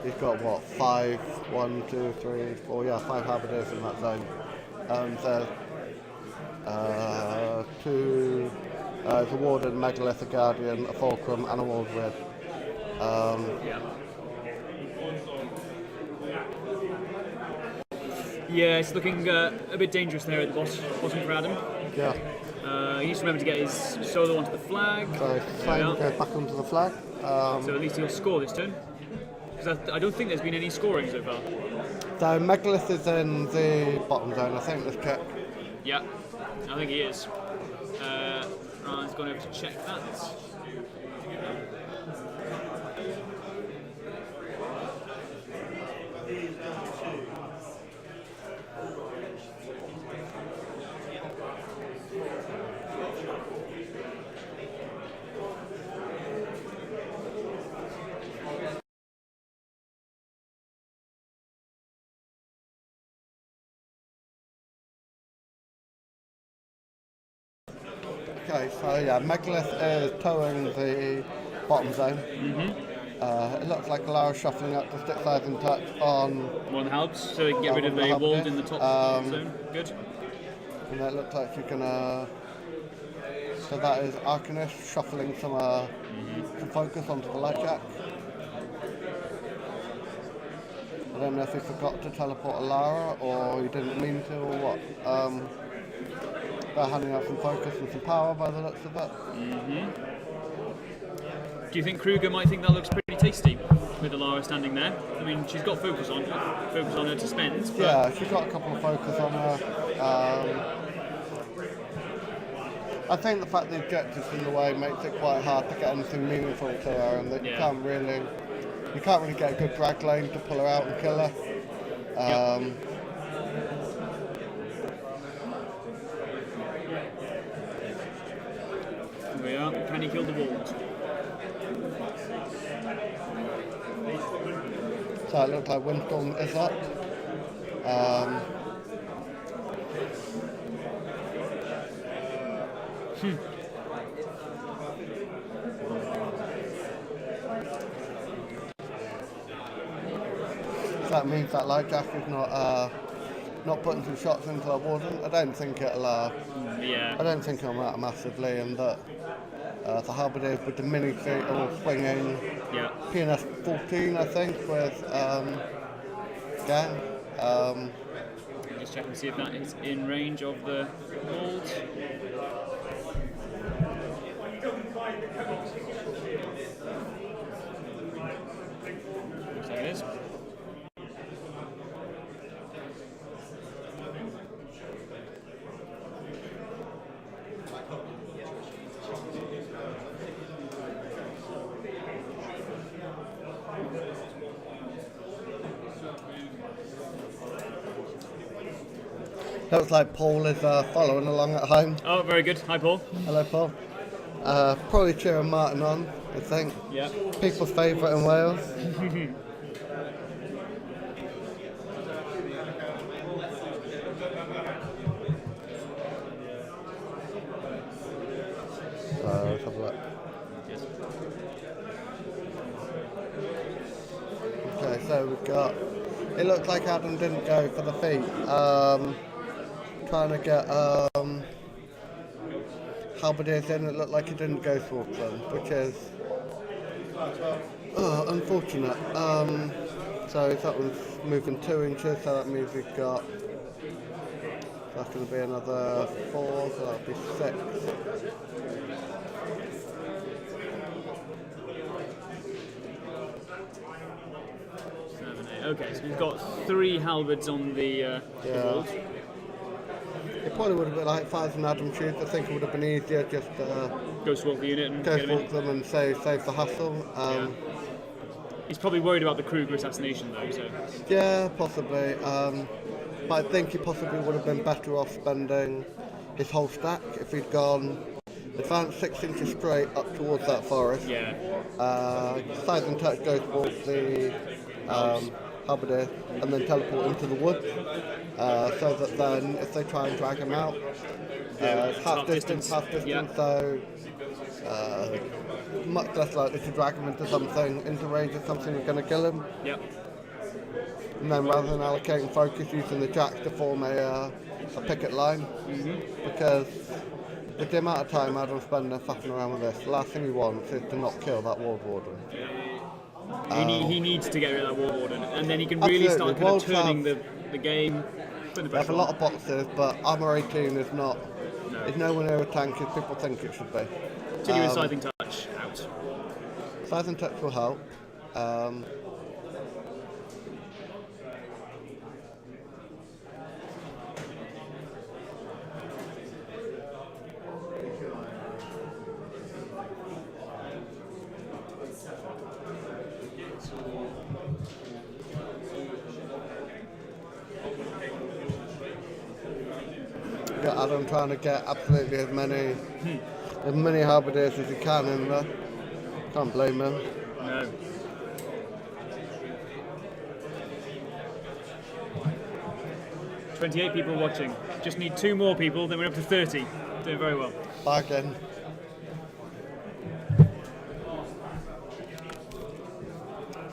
He's got what, 5 Halberdiers in that zone. There's a Warden, Megalith, a Guardian, a Fulcrum, and a Wardred. Yeah, it's looking a bit dangerous there at the bottom for Adam. Yeah. He needs to remember to get his solo onto the flag. So Fane goes back onto the flag. So at least he'll score this turn. Because I don't think there's been any scoring so far. So Megalith is in the bottom zone, I think, let's check. Yeah, I think he is. Ryan's gone over to check that. Okay, so yeah, Megalith is towing the bottom zone. It looks like Elara shuffling up to stick size and touch on one of the Halbs, so we can get rid of the walled in the top zone. Good. And it looks like you're gonna. So that is Arcanist shuffling some focus onto the light jack. I don't know if he forgot to teleport Elara or he didn't mean to or what. They're handing out some focus and some power by the looks of it. Do you think Krueger might think that looks pretty tasty with Elara standing there? I mean, she's got focus on her to spend. But yeah, she's got a couple of focus on her. I think the fact the objective's in the way makes it quite hard to get anything meaningful to her, and that you can't really get a good drag lane to pull her out and kill her. Here we are. Can he kill the Ward? So it looks like Windstorm is up. That means that light jack is not putting some shots into our warden. I don't think it'll. I don't think it'll matter massively, and that the Halberdiers with the mini feet are all swinging. Yeah. PNS 14, I think, with Gang. Just check and see if that is in range of the hold. Looks like it is. Looks like Paul is following along at home. Oh, very good. Hi, Paul. Hello, Paul. Probably cheering Martyn on, I think. Yeah. People's favourite in Wales. Let's have a look. Yes. Okay, so we've got. It looks like Adam didn't go for the feet. Trying to get Halberdiers in, it looked like he didn't go towards them, which is unfortunate. So that was moving 2 inches, so that means we've got That's going to be another 4, so that'll be 6. Okay, so we've got 3 halberds on the board. It probably would have been like Fires and Adam Shoes. I think it would have been easier just Ghost walk the unit and Ghost walk them and save the hassle. He's probably worried about the Krueger assassination though, so... Yeah, possibly. But I think he possibly would have been better off spending his whole stack if he'd gone advanced 6 inches straight up towards that forest. Yeah. Size and touch Ghost walk the Halberdier and then teleport into the woods, so that then if they try and drag him out, half distance, so much less likely to drag him into range of something that's going to kill him. Yep. And then rather than allocating focus, using the jacks to form a picket line, because with the amount of time Adam's spending faffing around with this, the last thing he wants is to not kill that Ward Warden. He needs to get rid of that War Warden, and then he can really start kind of turning the game. They have a lot of boxes, but Armour 18 is not. It's nowhere near a tank as people think it should be. Continuous Scything Touch out. Scything Touch will help. Adam trying to get absolutely as many Halberdiers as he can in there. Can't blame him. No. "28 people watching. Just need 2 more people, then we're up to 30. Doing very well." Bargain.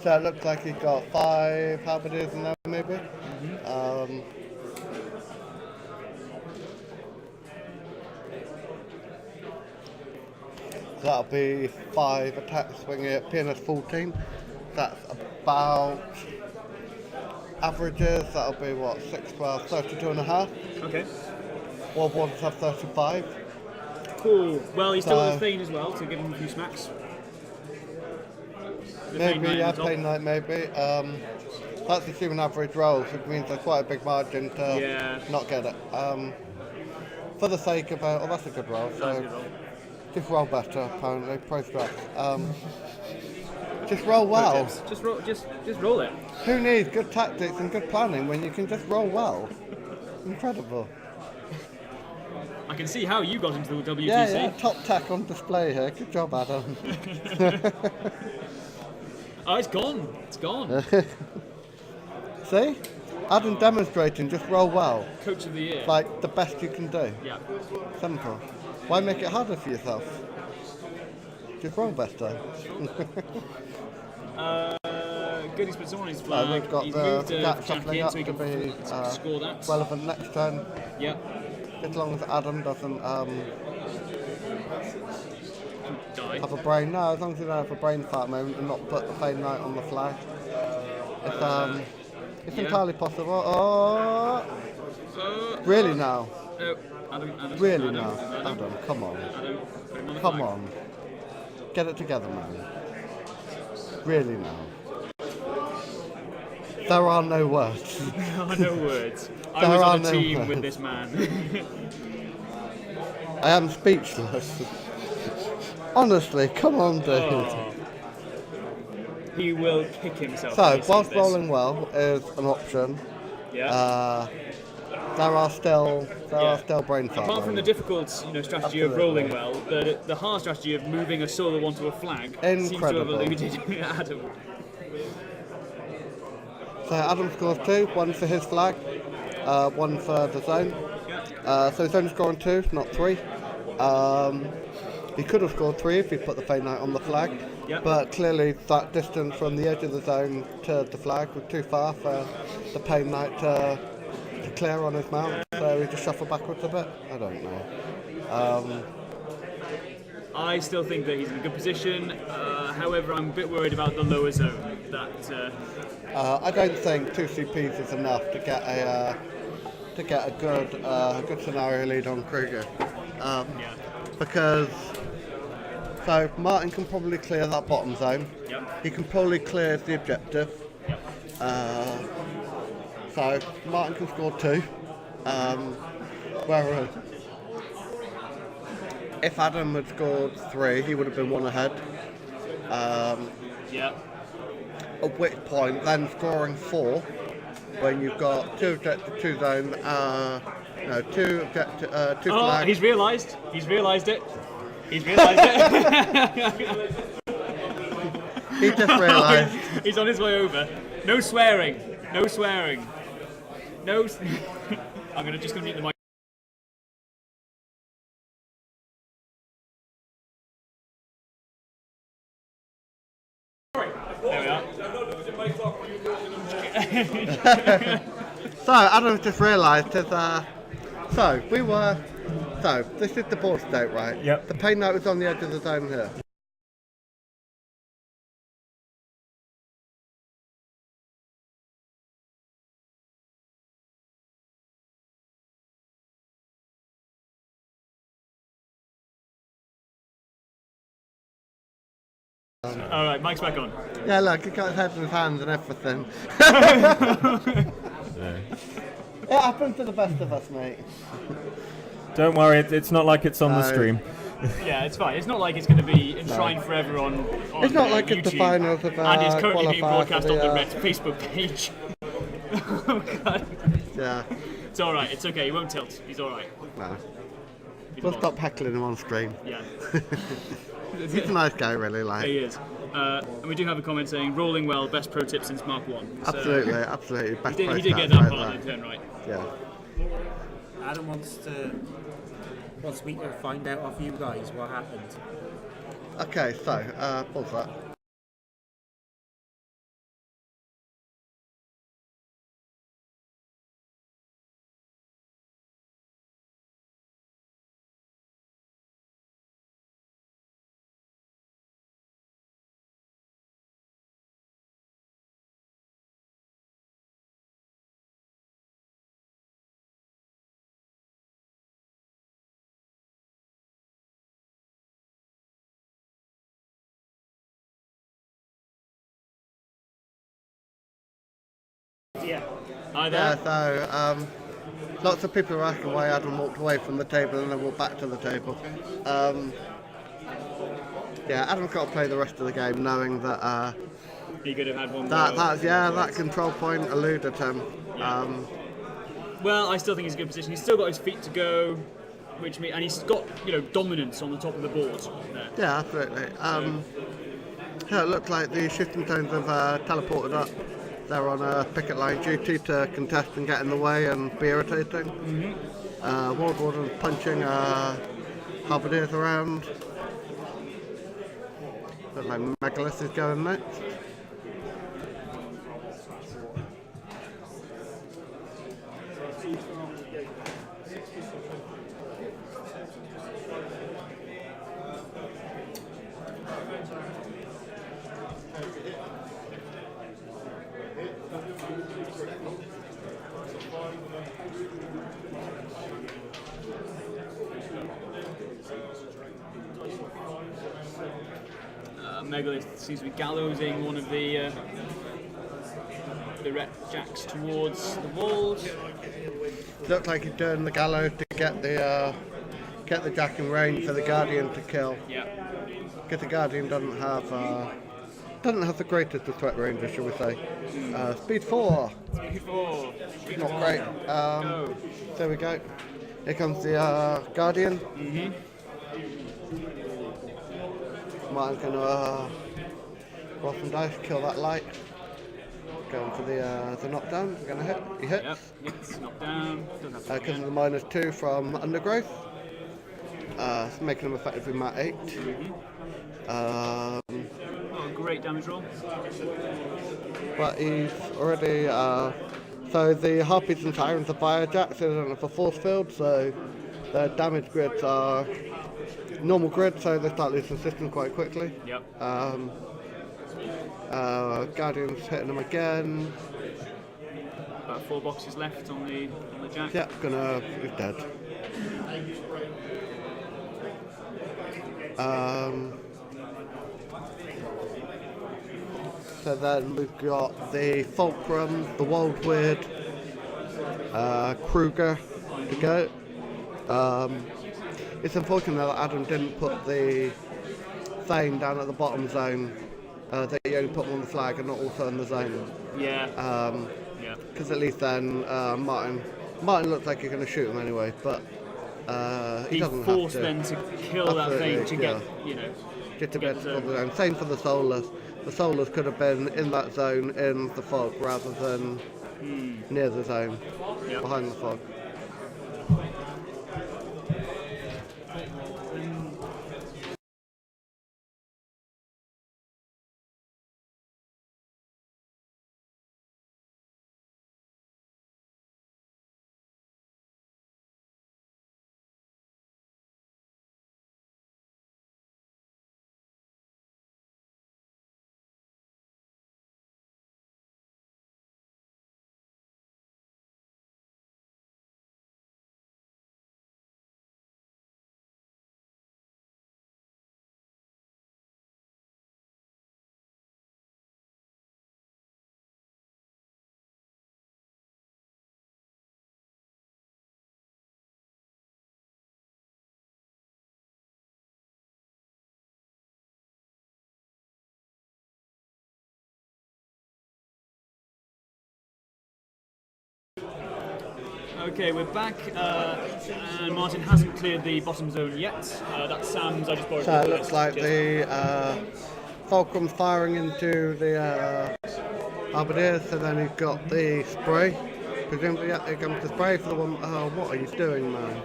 So it looks like he's got 5 Halberdiers in there, maybe. That'll be 5 attacks swinging at PNS 14. That's about averages. That'll be what, 6, 12, 32 and a half. Okay. World Wardens have 35. Cool. Well, he's still got the Fane as well to give him a few smacks. Maybe, yeah, Pain Knight maybe. That's assuming average rolls, which means there's quite a big margin to not get it. For the sake of that's a good roll. So just roll better, apparently. Pro strats. Just roll well. Just roll it. Who needs good tactics and good planning when you can just roll well? Incredible. I can see how you got into the WTC. Yeah, top tech on display here. Good job, Adam. Oh, it's gone. It's gone. See? Adam demonstrating, just roll well. Coach of the year. Like the best you can do. Yeah. Simple. Why make it harder for yourself? Just roll better. Good, he's put someone on his flag. We've got he's the moved Gat Jack shuffling in up so he to can be score that. relevant next turn. Yeah. As long as Adam doesn't Die. have a brain. No, as long as he don't have a brain fart moment and not put the Fane Knight on the flag. It's entirely possible. Oh, really now? Adam, Really now? Adam, come on. Adam, put him on the Come flag. on. Get it together, man. Really now. There are no words. There are no words. I There was are on a no team words. with this man. I am speechless. Honestly, come on, dude. Oh. He will kick himself. So, when he sees whilst this. rolling well is an option, Yeah. there are still brain fart. Apart from the difficult, strategy of Absolutely. rolling well, the hard strategy of moving a solo onto a flag seems to have Incredible. eluded Adam. So Adam scores 2, 1 for his flag, 1 for the zone. So he's only scoring 2, not 3. He could have scored 3 if he put the Fane Knight on the flag, but clearly that distance from the edge of the zone to the flag was too far for the Fane Knight to clear on his mount, so he just shuffled backwards a bit. I don't know. I still think that he's in a good position. However, I'm a bit worried about the lower zone. I don't think 2 CPs is enough to get to get a good scenario lead on Krueger. Because so Martyn can probably clear that bottom zone. Yep. He can probably clear the objective. Yep. So Martyn can score 2. Whereas if Adam had scored 3, he would have been 1 ahead. Yep. At which point, then scoring 4, when you've got 2 objective, 2 zone, 2 objective, 2 flags. He's realised it. He's realised it. He just realised. He's on his way over. No swearing. No swearing. No. I'm just gonna mute the mic. There we are. So Adam's just realised his. So this is the board state, right? Yep. The pain note is on the edge of the zone here. Alright, mic's back on. Yeah, look, he got his head in his hands and everything. It happens to the best of us, mate. Don't worry, it's not like it's on the stream. Yeah, it's fine. It's not like it's going to be enshrined forever on It's not like YouTube, it's the finals of and it's currently being qualifier broadcast for on the the, Red Facebook page. Oh god. Yeah, It's alright, it's okay, he won't tilt. He's alright. no. We'll stop heckling him on stream. Yeah, He's a nice guy, really, like. he is. And we do have a comment saying, rolling well, best pro tip since Mark 1. So Absolutely. Best he price did get tags that right part in there. turn right. Yeah. Adam wants me to find out off you guys what happened. Okay, so, pause that. Hi there. Yeah, so, lots of people are asking why Adam walked away from the table and then walked back to the table. Yeah, Adam's got to play the rest of the game knowing that He could have had one go. that control point eluded him. Yeah. Well, I still think he's in a good position. He's still got his feet to go, which means, and he's got dominance on the top of the board there. Yeah, absolutely. Yeah, it looks like the shifting tones have teleported up. They're on a picket line duty to contest and get in the way and be irritating. Mm-hmm. Ward Warden's punching Halberdiers around. Looks like Megalith is going next. Megalith seems to be gallowsing one of the Ret Jacks towards the walls. Looks like he's doing the gallows to get the Jack in range for the Guardian to kill. Yeah. Because the Guardian doesn't have the greatest of threat ranges, shall we say. Speed 4. Speed 4. Not great. Go. There we go. Here comes the Guardian. Mm-hmm. Martyn's going to roll some dice, kill that light. Going for the knockdown. We're going to hit. He hits. Yep. Hits. Knockdown. Because of the -2 from Undergrowth. It's making him effectively mat 8. Mm-hmm. Oh, great damage roll. But he's already. So the Harpies and Sirens are Firejacks, so they don't have a force field, so their damage grids are normal grid, so they start losing system quite quickly. Yep. Guardian's hitting them again. About 4 boxes left on the jack. Yeah, he's dead. So then we've got the Fulcrum, the Wild Weird, Krueger to go. It's unfortunate that Adam didn't put the Fane down at the bottom zone, that he only put them on the flag and not also in the zone. Yeah. Because at least then Martyn looks like you're going to shoot him anyway, but he doesn't have to. Forced them to kill that thing to get, get to the zone. Same for the Soulless. The Soulless could have been in that zone in the fog rather than near the zone, behind the fog. Okay, we're back, and Martyn hasn't cleared the bottom zone yet. That's Sam's. I just borrowed. So it looks like the Fulcrum's firing into the Halberdiers, so then he's got the spray. Presumably, here comes the spray for the one. What are you doing, man?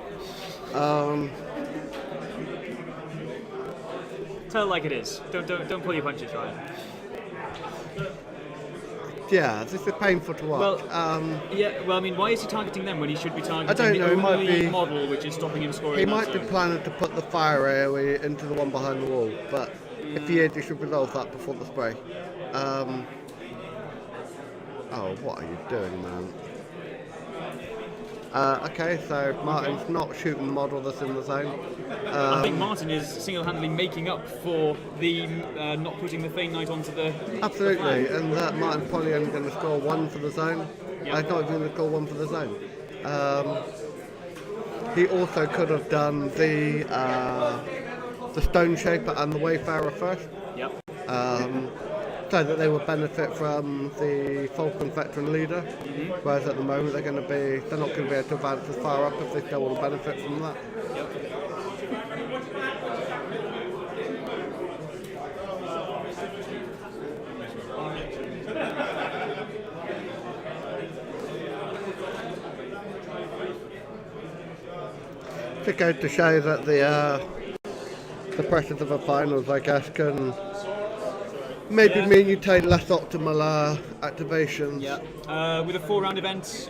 Tell it like it is. Don't pull your punches, Ryan. Yeah, this is painful to watch. Well, I mean, why is he targeting them when he should be targeting I don't know, the it might only be- model which is stopping him scoring? He that might be zone? planning to put the fire AoE into the one behind the wall, but if he is, he should resolve that before the spray. Oh, what are you doing, man? Okay, so Martyn's not shooting the model that's in the zone. I think Martyn is single-handedly making up for the not putting the Fane Knight onto the. Absolutely, the flag. and that Martyn's probably only going to score 1 for the zone. Yep. Not even going to score 1 for the zone. He also could have done the Stone Shaper and the Wayfarer first. Yep. So that they would benefit from the Falcon veteran leader, whereas at the moment they're not going to be able to advance as far up if they still want to benefit from that. To go to show that the pressures of a finals, I guess, can maybe mean you take less optimal activations. Yeah. With a 4-round event,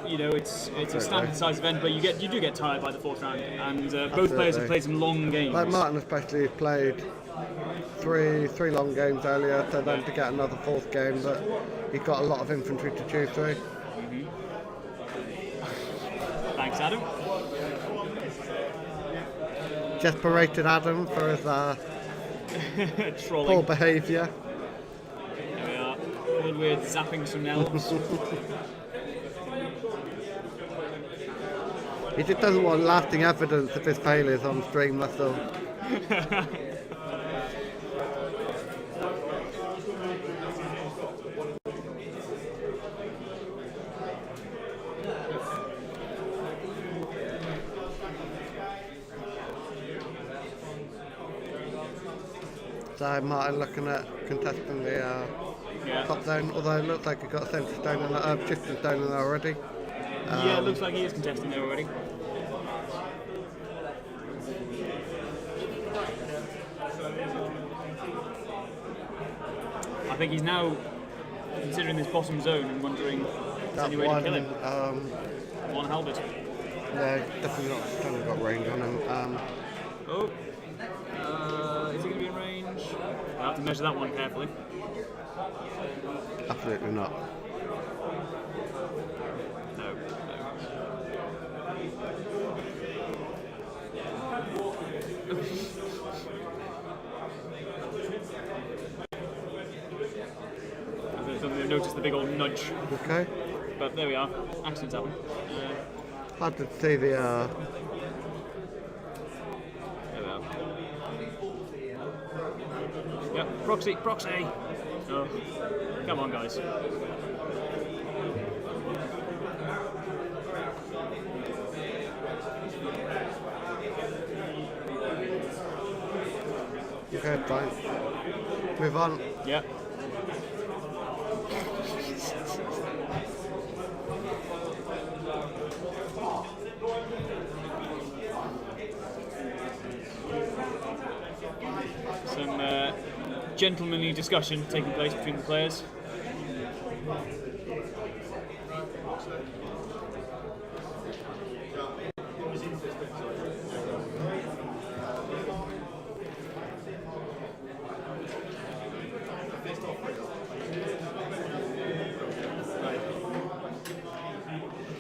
it's a standard size event, but you do get tired by the 4th round, and both players have played some long games. Like Martyn especially played three long games earlier, so then to get another 4th game, but he got a lot of infantry to chew through. Thanks, Adam. Just berated Adam for his Trolling. poor behaviour. There we are. All weird zapping some elves. He just doesn't want lasting evidence of his failures on stream, that's all. So Martyn looking at contesting the top zone, although it looks like he got a Sensor Stone in there, Shifting Stone in there already. Yeah, it looks like he is contesting there already. I think he's now considering this bottom zone and wondering if there's any way to kill him. One Halberd. No, definitely not. Still got range on him. Is he going to be in range? I'll have to measure that one carefully. Absolutely not. didn't notice the big old nudge. Okay. But there we are. Accidents happen. Hard to see the. There we are. Yep, proxy! Oh, come on, guys. Okay, fine. Move on. Yep. Some gentlemanly discussion taking place between the players.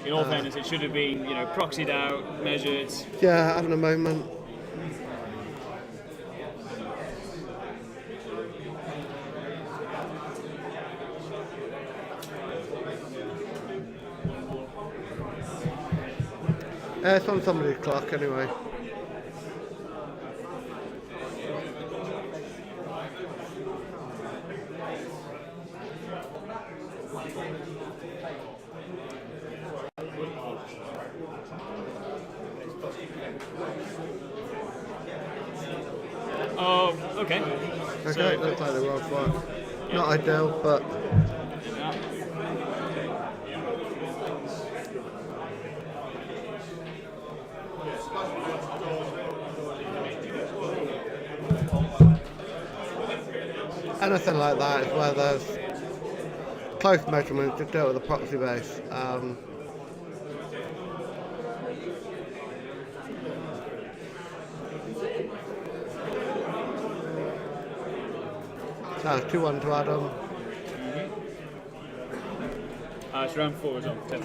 In all fairness, it should have been, proxied out, measured. Yeah, having a moment. It's on somebody's clock anyway. Oh, okay. Okay, So, looks like they were on fire. Not ideal, but anything like that is where there's close measurements, just do it with a proxy base. So 2-1 to Adam. It's round 4 as well. 10.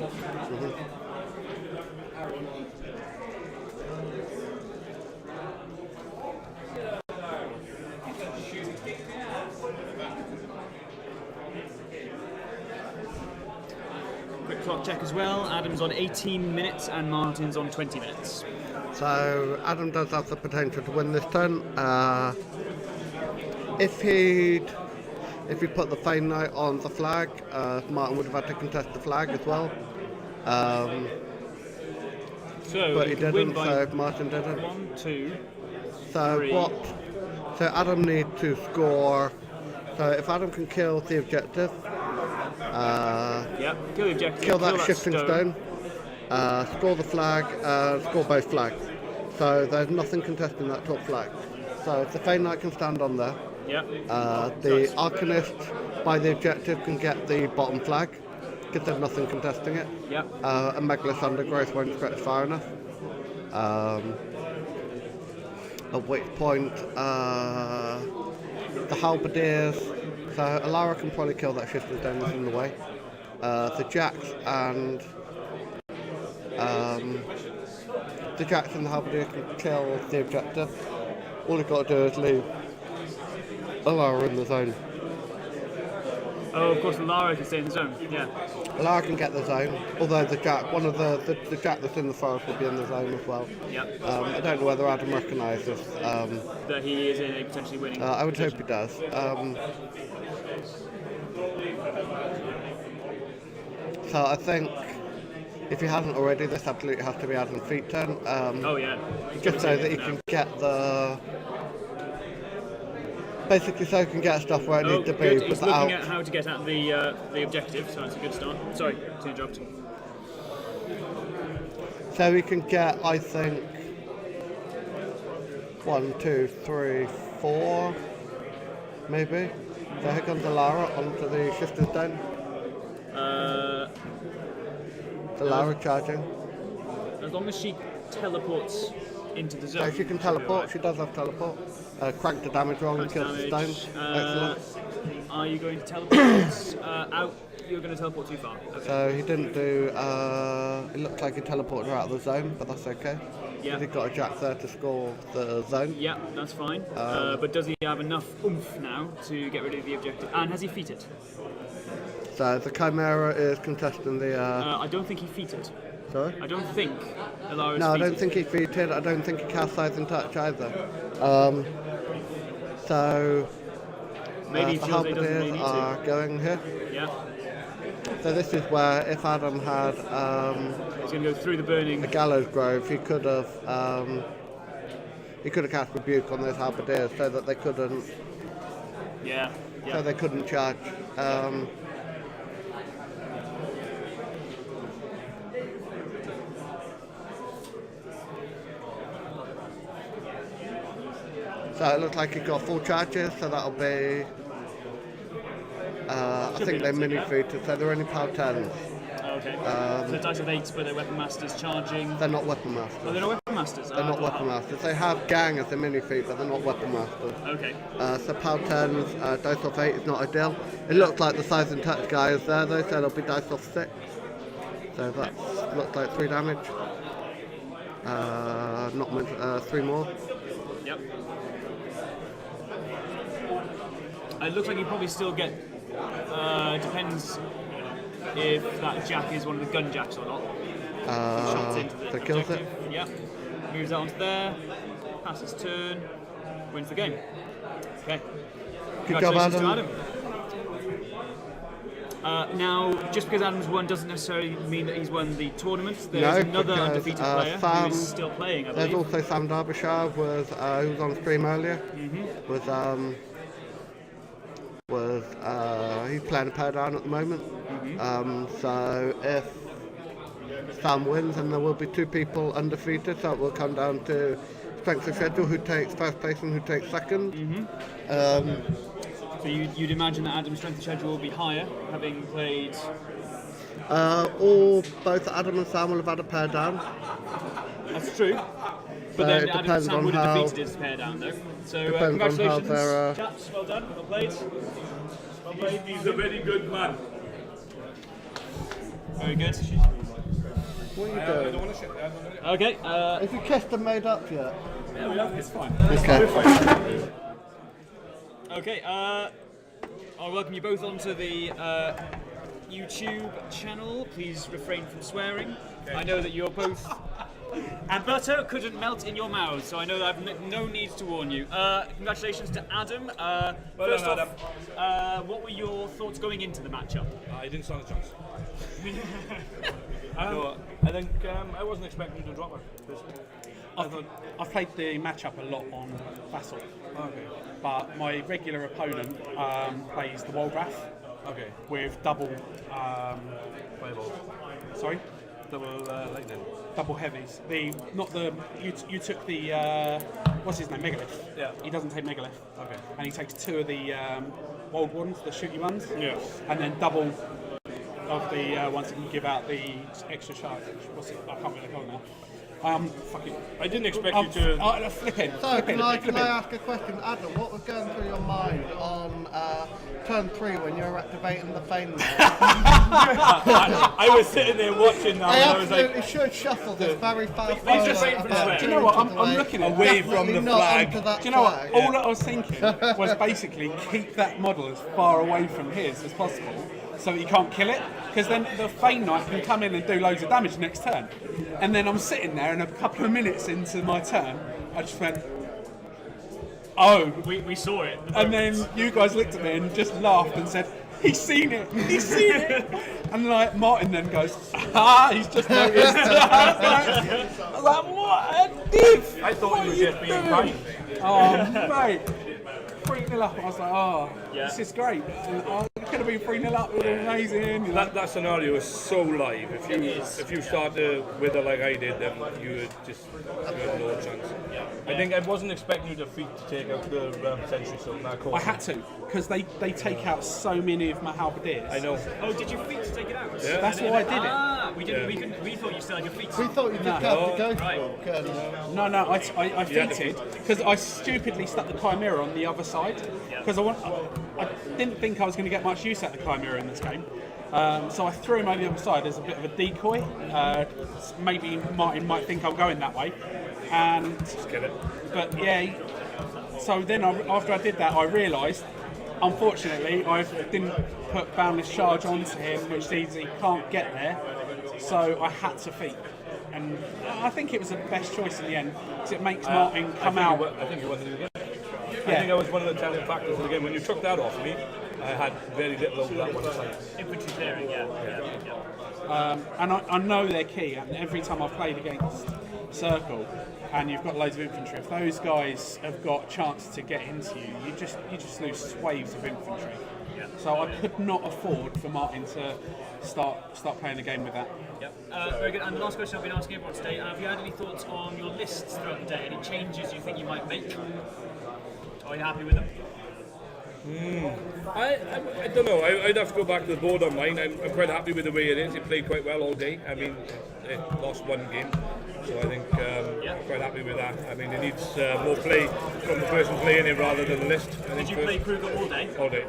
Quick clock check as well. Adam's on 18 minutes and Martyn's on 20 minutes. So Adam does have the potential to win this turn. If he put the Fane Knight on the flag, Martyn would have had to contest the flag as well. But he didn't, so Martyn didn't. 1, 2. So 3. So Adam needs to score. So if Adam can kill the objective, Yep, kill the objective. kill that shifting stone, score the flag, score both flags. So there's nothing contesting that top flag. So if the Fane Knight can stand on there, Yep. the Arcanist by the objective can get the bottom flag, because there's nothing contesting it. Yep. A Megalith Undergrowth won't stretch far enough. At which point, the Halberdiers, so Elara can probably kill that shifting stone that's in the way. The Jacks and the Halberdier can kill the objective. All you've got to do is leave Elara in the zone. Oh, of course, Elara can stay in the zone. Yeah. Elara can get the zone, although the Jack, one of the Jack that's in the forest will be in the zone as well. Yep. I don't know whether Adam recognises. That he is in a potentially winning. I would hope he does. So I think if he hasn't already, this absolutely has to be Adam's feet turn. Oh yeah. Just so that he can get the. Basically, so he can get stuff where it needs to be good. He's without. looking at how to get at the objective, so that's a good start. Sorry to interrupt. So he can get, I think, 1, 2, 3, 4, maybe. So here comes Elara onto the shifting stone. Elara charging. As long as she teleports into the zone. So she can teleport, she does have teleport. Crank the damage roll and kill the stone. Excellent. Are you going to teleport out? You're going to teleport too far. Okay. So he didn't do, it looked like he teleported her out of the zone, but that's okay. Yeah. He's got a Jack there to score the zone. Yeah, that's fine. But does he have enough oomph now to get rid of the objective? And has he feat it? So the Chimera is contesting the. I don't think he feated. Sorry? I don't think Elara is No, I don't feated. think he featured. I don't think he cast Siren Touch either. So Maybe he the feels he doesn't really Halberdiers need to. are going here. Yeah. So this is where if Adam had He's going to go through the burning. a Gallows Grove, he could have cast Rebuke on those Halberdiers so that they couldn't Yeah. charge. So it looks like he got full charges, so that'll be. I Should think be they're able to mini take features, so they're only power 10s. Okay. So dice of 8s, but they're weapon masters charging. They're not weapon masters. Oh, they're not weapon masters. They're not weapon masters. They have gang as a mini feat, but they're not weapon masters. Okay. So power 10s, dice off 8 is not ideal. It looks like the size and touch guy is there though, so it'll be dice off 6. So that looks like 3 damage. Not much, 3 more. Yep. It looks like you probably still get. Depends if that jack is one of the gun jacks or not. Shots into the So kills it. objective. Yep. Moves that onto there. Passes turn. Wins the game. Okay. Good job, Congratulations to Adam. Adam. Now, just because Adam's won doesn't necessarily mean that he's won the tournament. There's No, another because, undefeated player Sam- who is still playing, I There's believe. also Sam Derbyshire, who was on stream earlier. He's playing a pair down at the moment. So if Sam wins, then there will be 2 people undefeated. So it will come down to strength of schedule, who takes first place and who takes second. So you'd imagine that Adam's strength of schedule will be higher, having played. Both Adam and Sam will have had a pair down. That's true. But So then it Adam and depends Sam on would have how- defeated his pair down, though. So Depends on how congratulations, they're, chaps. Well done. Well played. Well played. He's a very good man. Very good. What are you I doing? don't want to shit. I don't wanna- Okay. Is your custom made up yet? Yeah, we have. It's fine. Okay. Okay. I'll welcome you both onto the YouTube channel. Please refrain from swearing. I know that you're both. And butter couldn't melt in your mouths, so I know that I've no need to warn you. Congratulations to Adam. First done, off, what were your thoughts going into the matchup? I didn't stand a chance. I think I wasn't expecting to drop her. I've played the matchup a lot on Vassal, Okay. but my regular opponent plays the Waldrath Okay. with double. Fireball. Sorry, Double lightning. double heavies. You took the what's his name, Megalith. Yeah. He doesn't take Megalith. Okay. And he takes 2 of the wild ones, the shooty ones. Yeah. And then double of the ones that can give out the extra charge. What's it? I can't really call it now. Fucking. I didn't expect you to. Flipping. So can I ask a question, Adam? What was going through your mind on turn 3 when you were activating the Fane? I was sitting there watching now, I and I was absolutely like, should shuffle this very fast. He's just waiting for the swear. Do you know what? I'm looking at Away from the flag. Do you know what? All that I was thinking was basically keep that model as far away from his as possible so that you can't kill it. Because then the Fane Knight can come in and do loads of damage next turn. And then I'm sitting there and a couple of minutes into my turn, I just went, oh. We saw it. And then you guys looked at me and just laughed and said, he's seen it, he's seen it. And like Martyn then goes, he's just noticed. I was like, what a div! I thought What he was are just being doing?" kind. Oh, mate. 3-0 up. I was like, Yeah. this is great. It could have been 3-0 up, it would have been amazing. You know. That scenario is so live. If you start to wither like I did, then you had no chance. I think I wasn't expecting you to take out the Sentry Stone. I had to, because they take out so many of my Halberdiers. I know. Oh, did you feat to take it out? Yeah. That's why I did it. Ah, we didn't. We thought you still had your feet. We thought you just had the ghost book. And, No, I feated because I stupidly stuck the Chimera on the other side because I didn't think I was going to get much use out of the Chimera in this game. So I threw him over the other side as a bit of a decoy. Maybe Martyn might think I'm going that way, Just kill it. but yeah. So then after I did that, I realised unfortunately, I didn't put Boundless Charge onto him, which means he can't get there, so I had to feat. And I think it was the best choice in the end, because it makes Martyn come out. I think it was again. I think that was one of the telling factors of the game. When you took that off me, I had very little over that one side. Infantry clearing, yeah. And I know they're key, and every time I've played against Circle, and you've got loads of infantry, if those guys have got a chance to get into you, you just lose swathes of infantry. Yeah. So I could not afford for Martyn to start playing the game with that. Yep. Very good. And the last question I've been asking everyone today, have you had any thoughts on your lists throughout the day? Any changes you think you might make? Are you happy with them? I don't know. I'd have to go back to the board on mine. I'm quite happy with the way it is. It played quite well all day. I mean, it lost one game, so I think I'm quite happy with that. I mean, it needs more play from the person playing it rather than the list. Did you play Krueger all day? All day.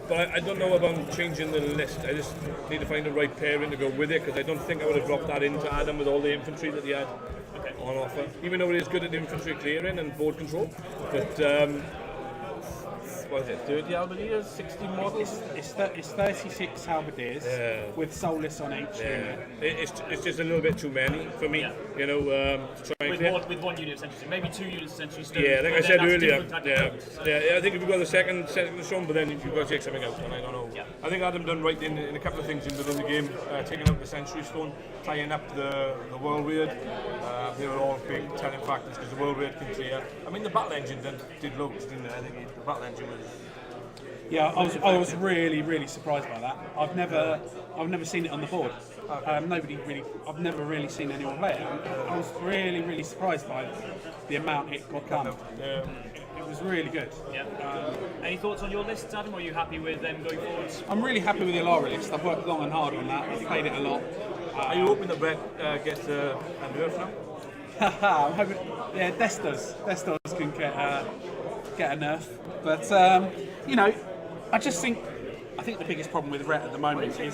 But I don't know about changing the list. I just need to find the right pairing to go with it, because I don't think I would have dropped that into Adam with all the infantry that he had on offer. Even though he is good at infantry clearing and board control, but. What is it, 30 Halberdiers, 60 models? It's 36 Halberdiers with Soulless on each unit. It's just a little bit too many for me, you know, to try and clear. With one unit essentially, maybe 2 units essentially. Still, yeah, like I said earlier, I think if you've got the second shown, but then you've got to take something out, and I don't know. Yeah. I think Adam done right in a couple of things within the game, taking out the Century Stone, tying up the Whirlwind. They were all big telling factors, because the Whirlwind can clear. I mean, the battle engine did loads, didn't it? I think the battle engine was. Yeah, I was really surprised by that. I've never seen it on the board. I've never really seen anyone play it. I was really surprised by the amount it got done. It was really good. Yeah. Any thoughts on your lists, Adam? Or are you happy with them going forwards? I'm really happy with the Elara list. I've worked long and hard on that. I've played it a lot. Are you hoping that Brett gets a nerf now? I'm hoping, yeah, Destas can get a nerf, but you know, I think the biggest problem with Rhett at the moment is my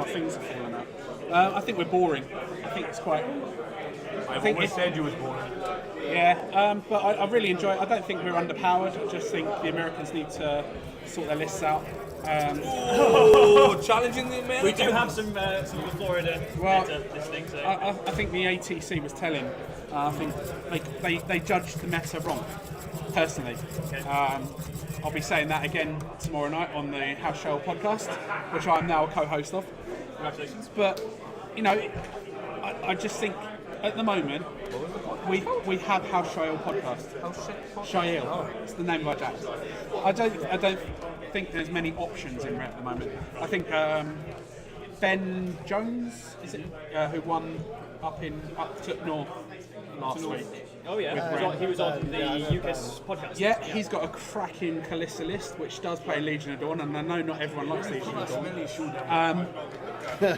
things are falling out. I think we're boring. I think it's quite. I've always said you was boring. Yeah, but I really enjoy it. I don't think we're underpowered. I just think the Americans need to sort their lists out. Challenging the Americans. We do have some of the Florida meta listening. So. I think the ATC was telling. I think they judged the meta wrong, personally. Okay. I'll be saying that again tomorrow night on the House Show podcast, which I'm now a co-host of. Congratulations. But you know, I just think at the moment we have House Show podcast. Shael. It's the name of our chat. I don't think there's many options in Red at the moment. I think Ben Jones, is it, who won up to North last week. Oh yeah, he was on the UK's podcast. Yeah, he's got a cracking Kalista list, which does play Legion of Dawn, and I know not everyone likes Legion of Dawn.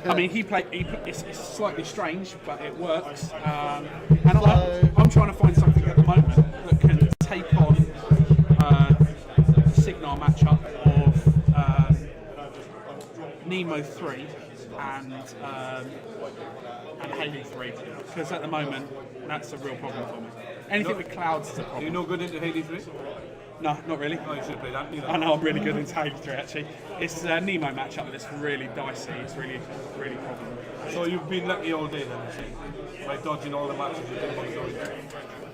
I mean, it's slightly strange, but it works. And I'm trying to find something at the moment that can take on the Signar matchup of Nemo 3 and Haley 3, because at the moment that's a real problem for me. Anything with clouds is a problem. Are you no good into Haley 3? No, not really. Oh, you should play that. I know I'm really good into Haley 3 actually. It's a Nemo matchup that's really dicey. It's really problem. So you've been lucky all day then, you see, by dodging all the matches you didn't want to go into.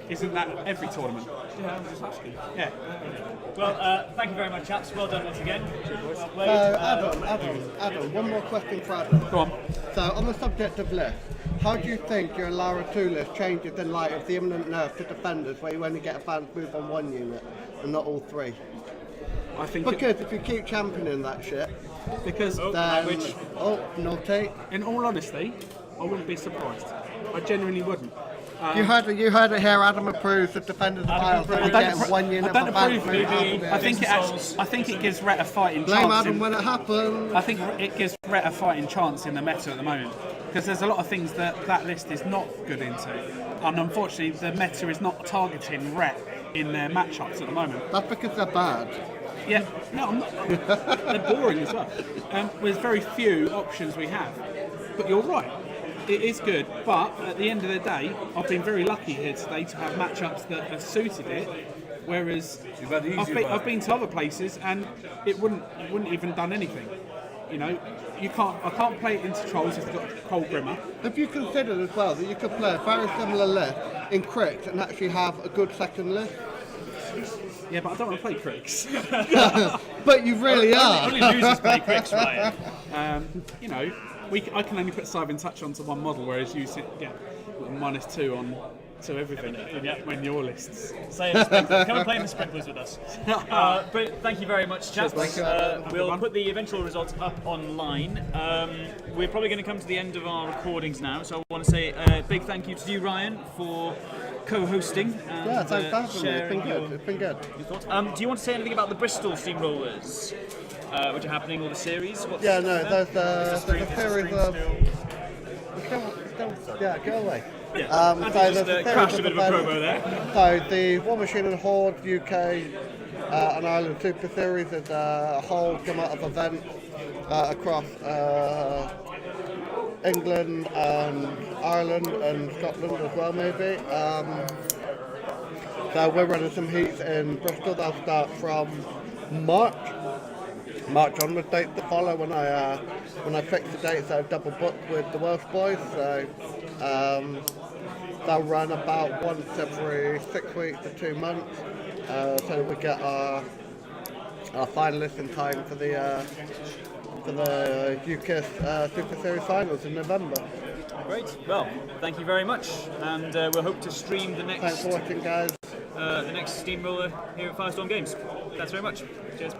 Isn't that every tournament? Yeah, I'm just asking. Yeah. Well, thank you very much, chaps. Well done once again. Adam, one more question for Adam. Go on. So, on the subject of list, how do you think your Elara2 list changes in light of the imminent nerf to defenders, where you only get a advanced move on one unit and not all three? I think because if you keep championing that shit, then naughty. In all honesty, I wouldn't be surprised. I genuinely wouldn't. You heard it here. Adam approves of defenders of Isles. I think it gives Rhett a fighting chance. Blame Adam when it happens. I think it gives Rhett a fighting chance in the meta at the moment, because there's a lot of things that list is not good into, and unfortunately the meta is not targeting Rhett in their matchups at the moment. That's because they're bad. Yeah, no, I'm not. They're boring as well. There's very few options we have, but you're right. It is good, but at the end of the day, I've been very lucky here today to have matchups that have suited it Whereas You've had it easier, I've been to other places and it wouldn't even done anything. You know, I can't play it into trolls if they've got Cold Grimmer. Have you considered as well that you could play a very similar list in Crypt and actually have a good second list? Yeah, but I don't want to play Cricks. But you really are. Only losers play Cricks, Ryan. You know, I can only put Cyber in Touch onto one model, whereas you get -2 on to everything when your lists. Say the sprinklers. Come and play in the sprinklers with us. But thank you very much, chaps. We'll put the eventual results up online. We're probably going to come to the end of our recordings now, so I want to say a big thank you to you, Ryan, for co-hosting. And, Yeah, thanks for having me. It's been sharing good. It's been good. your thoughts. Do you want to say anything about the Bristol Steamrollers, which are happening, or the series? What's Yeah, no, there's a stream series of... Yeah, go away. Yeah, so just there's a crashed a series bit of a events. promo there. So the Warmachine Hoards UK and Ireland Super Series is a whole gamut of events across England and Ireland and Scotland as well, maybe. So we're running some heats in Bristol. They'll start from March onwards, dates to follow. When I fix the dates, I've double booked with the Welsh boys. So they'll run about once every 6 weeks to 2 months, so we get our finalists in time for the UK Super Series finals in November. Great. Well, thank you very much, and we'll hope to stream the Thanks for watching, guys. next Steamroller here at Firestorm Games. Thanks very much. Cheers.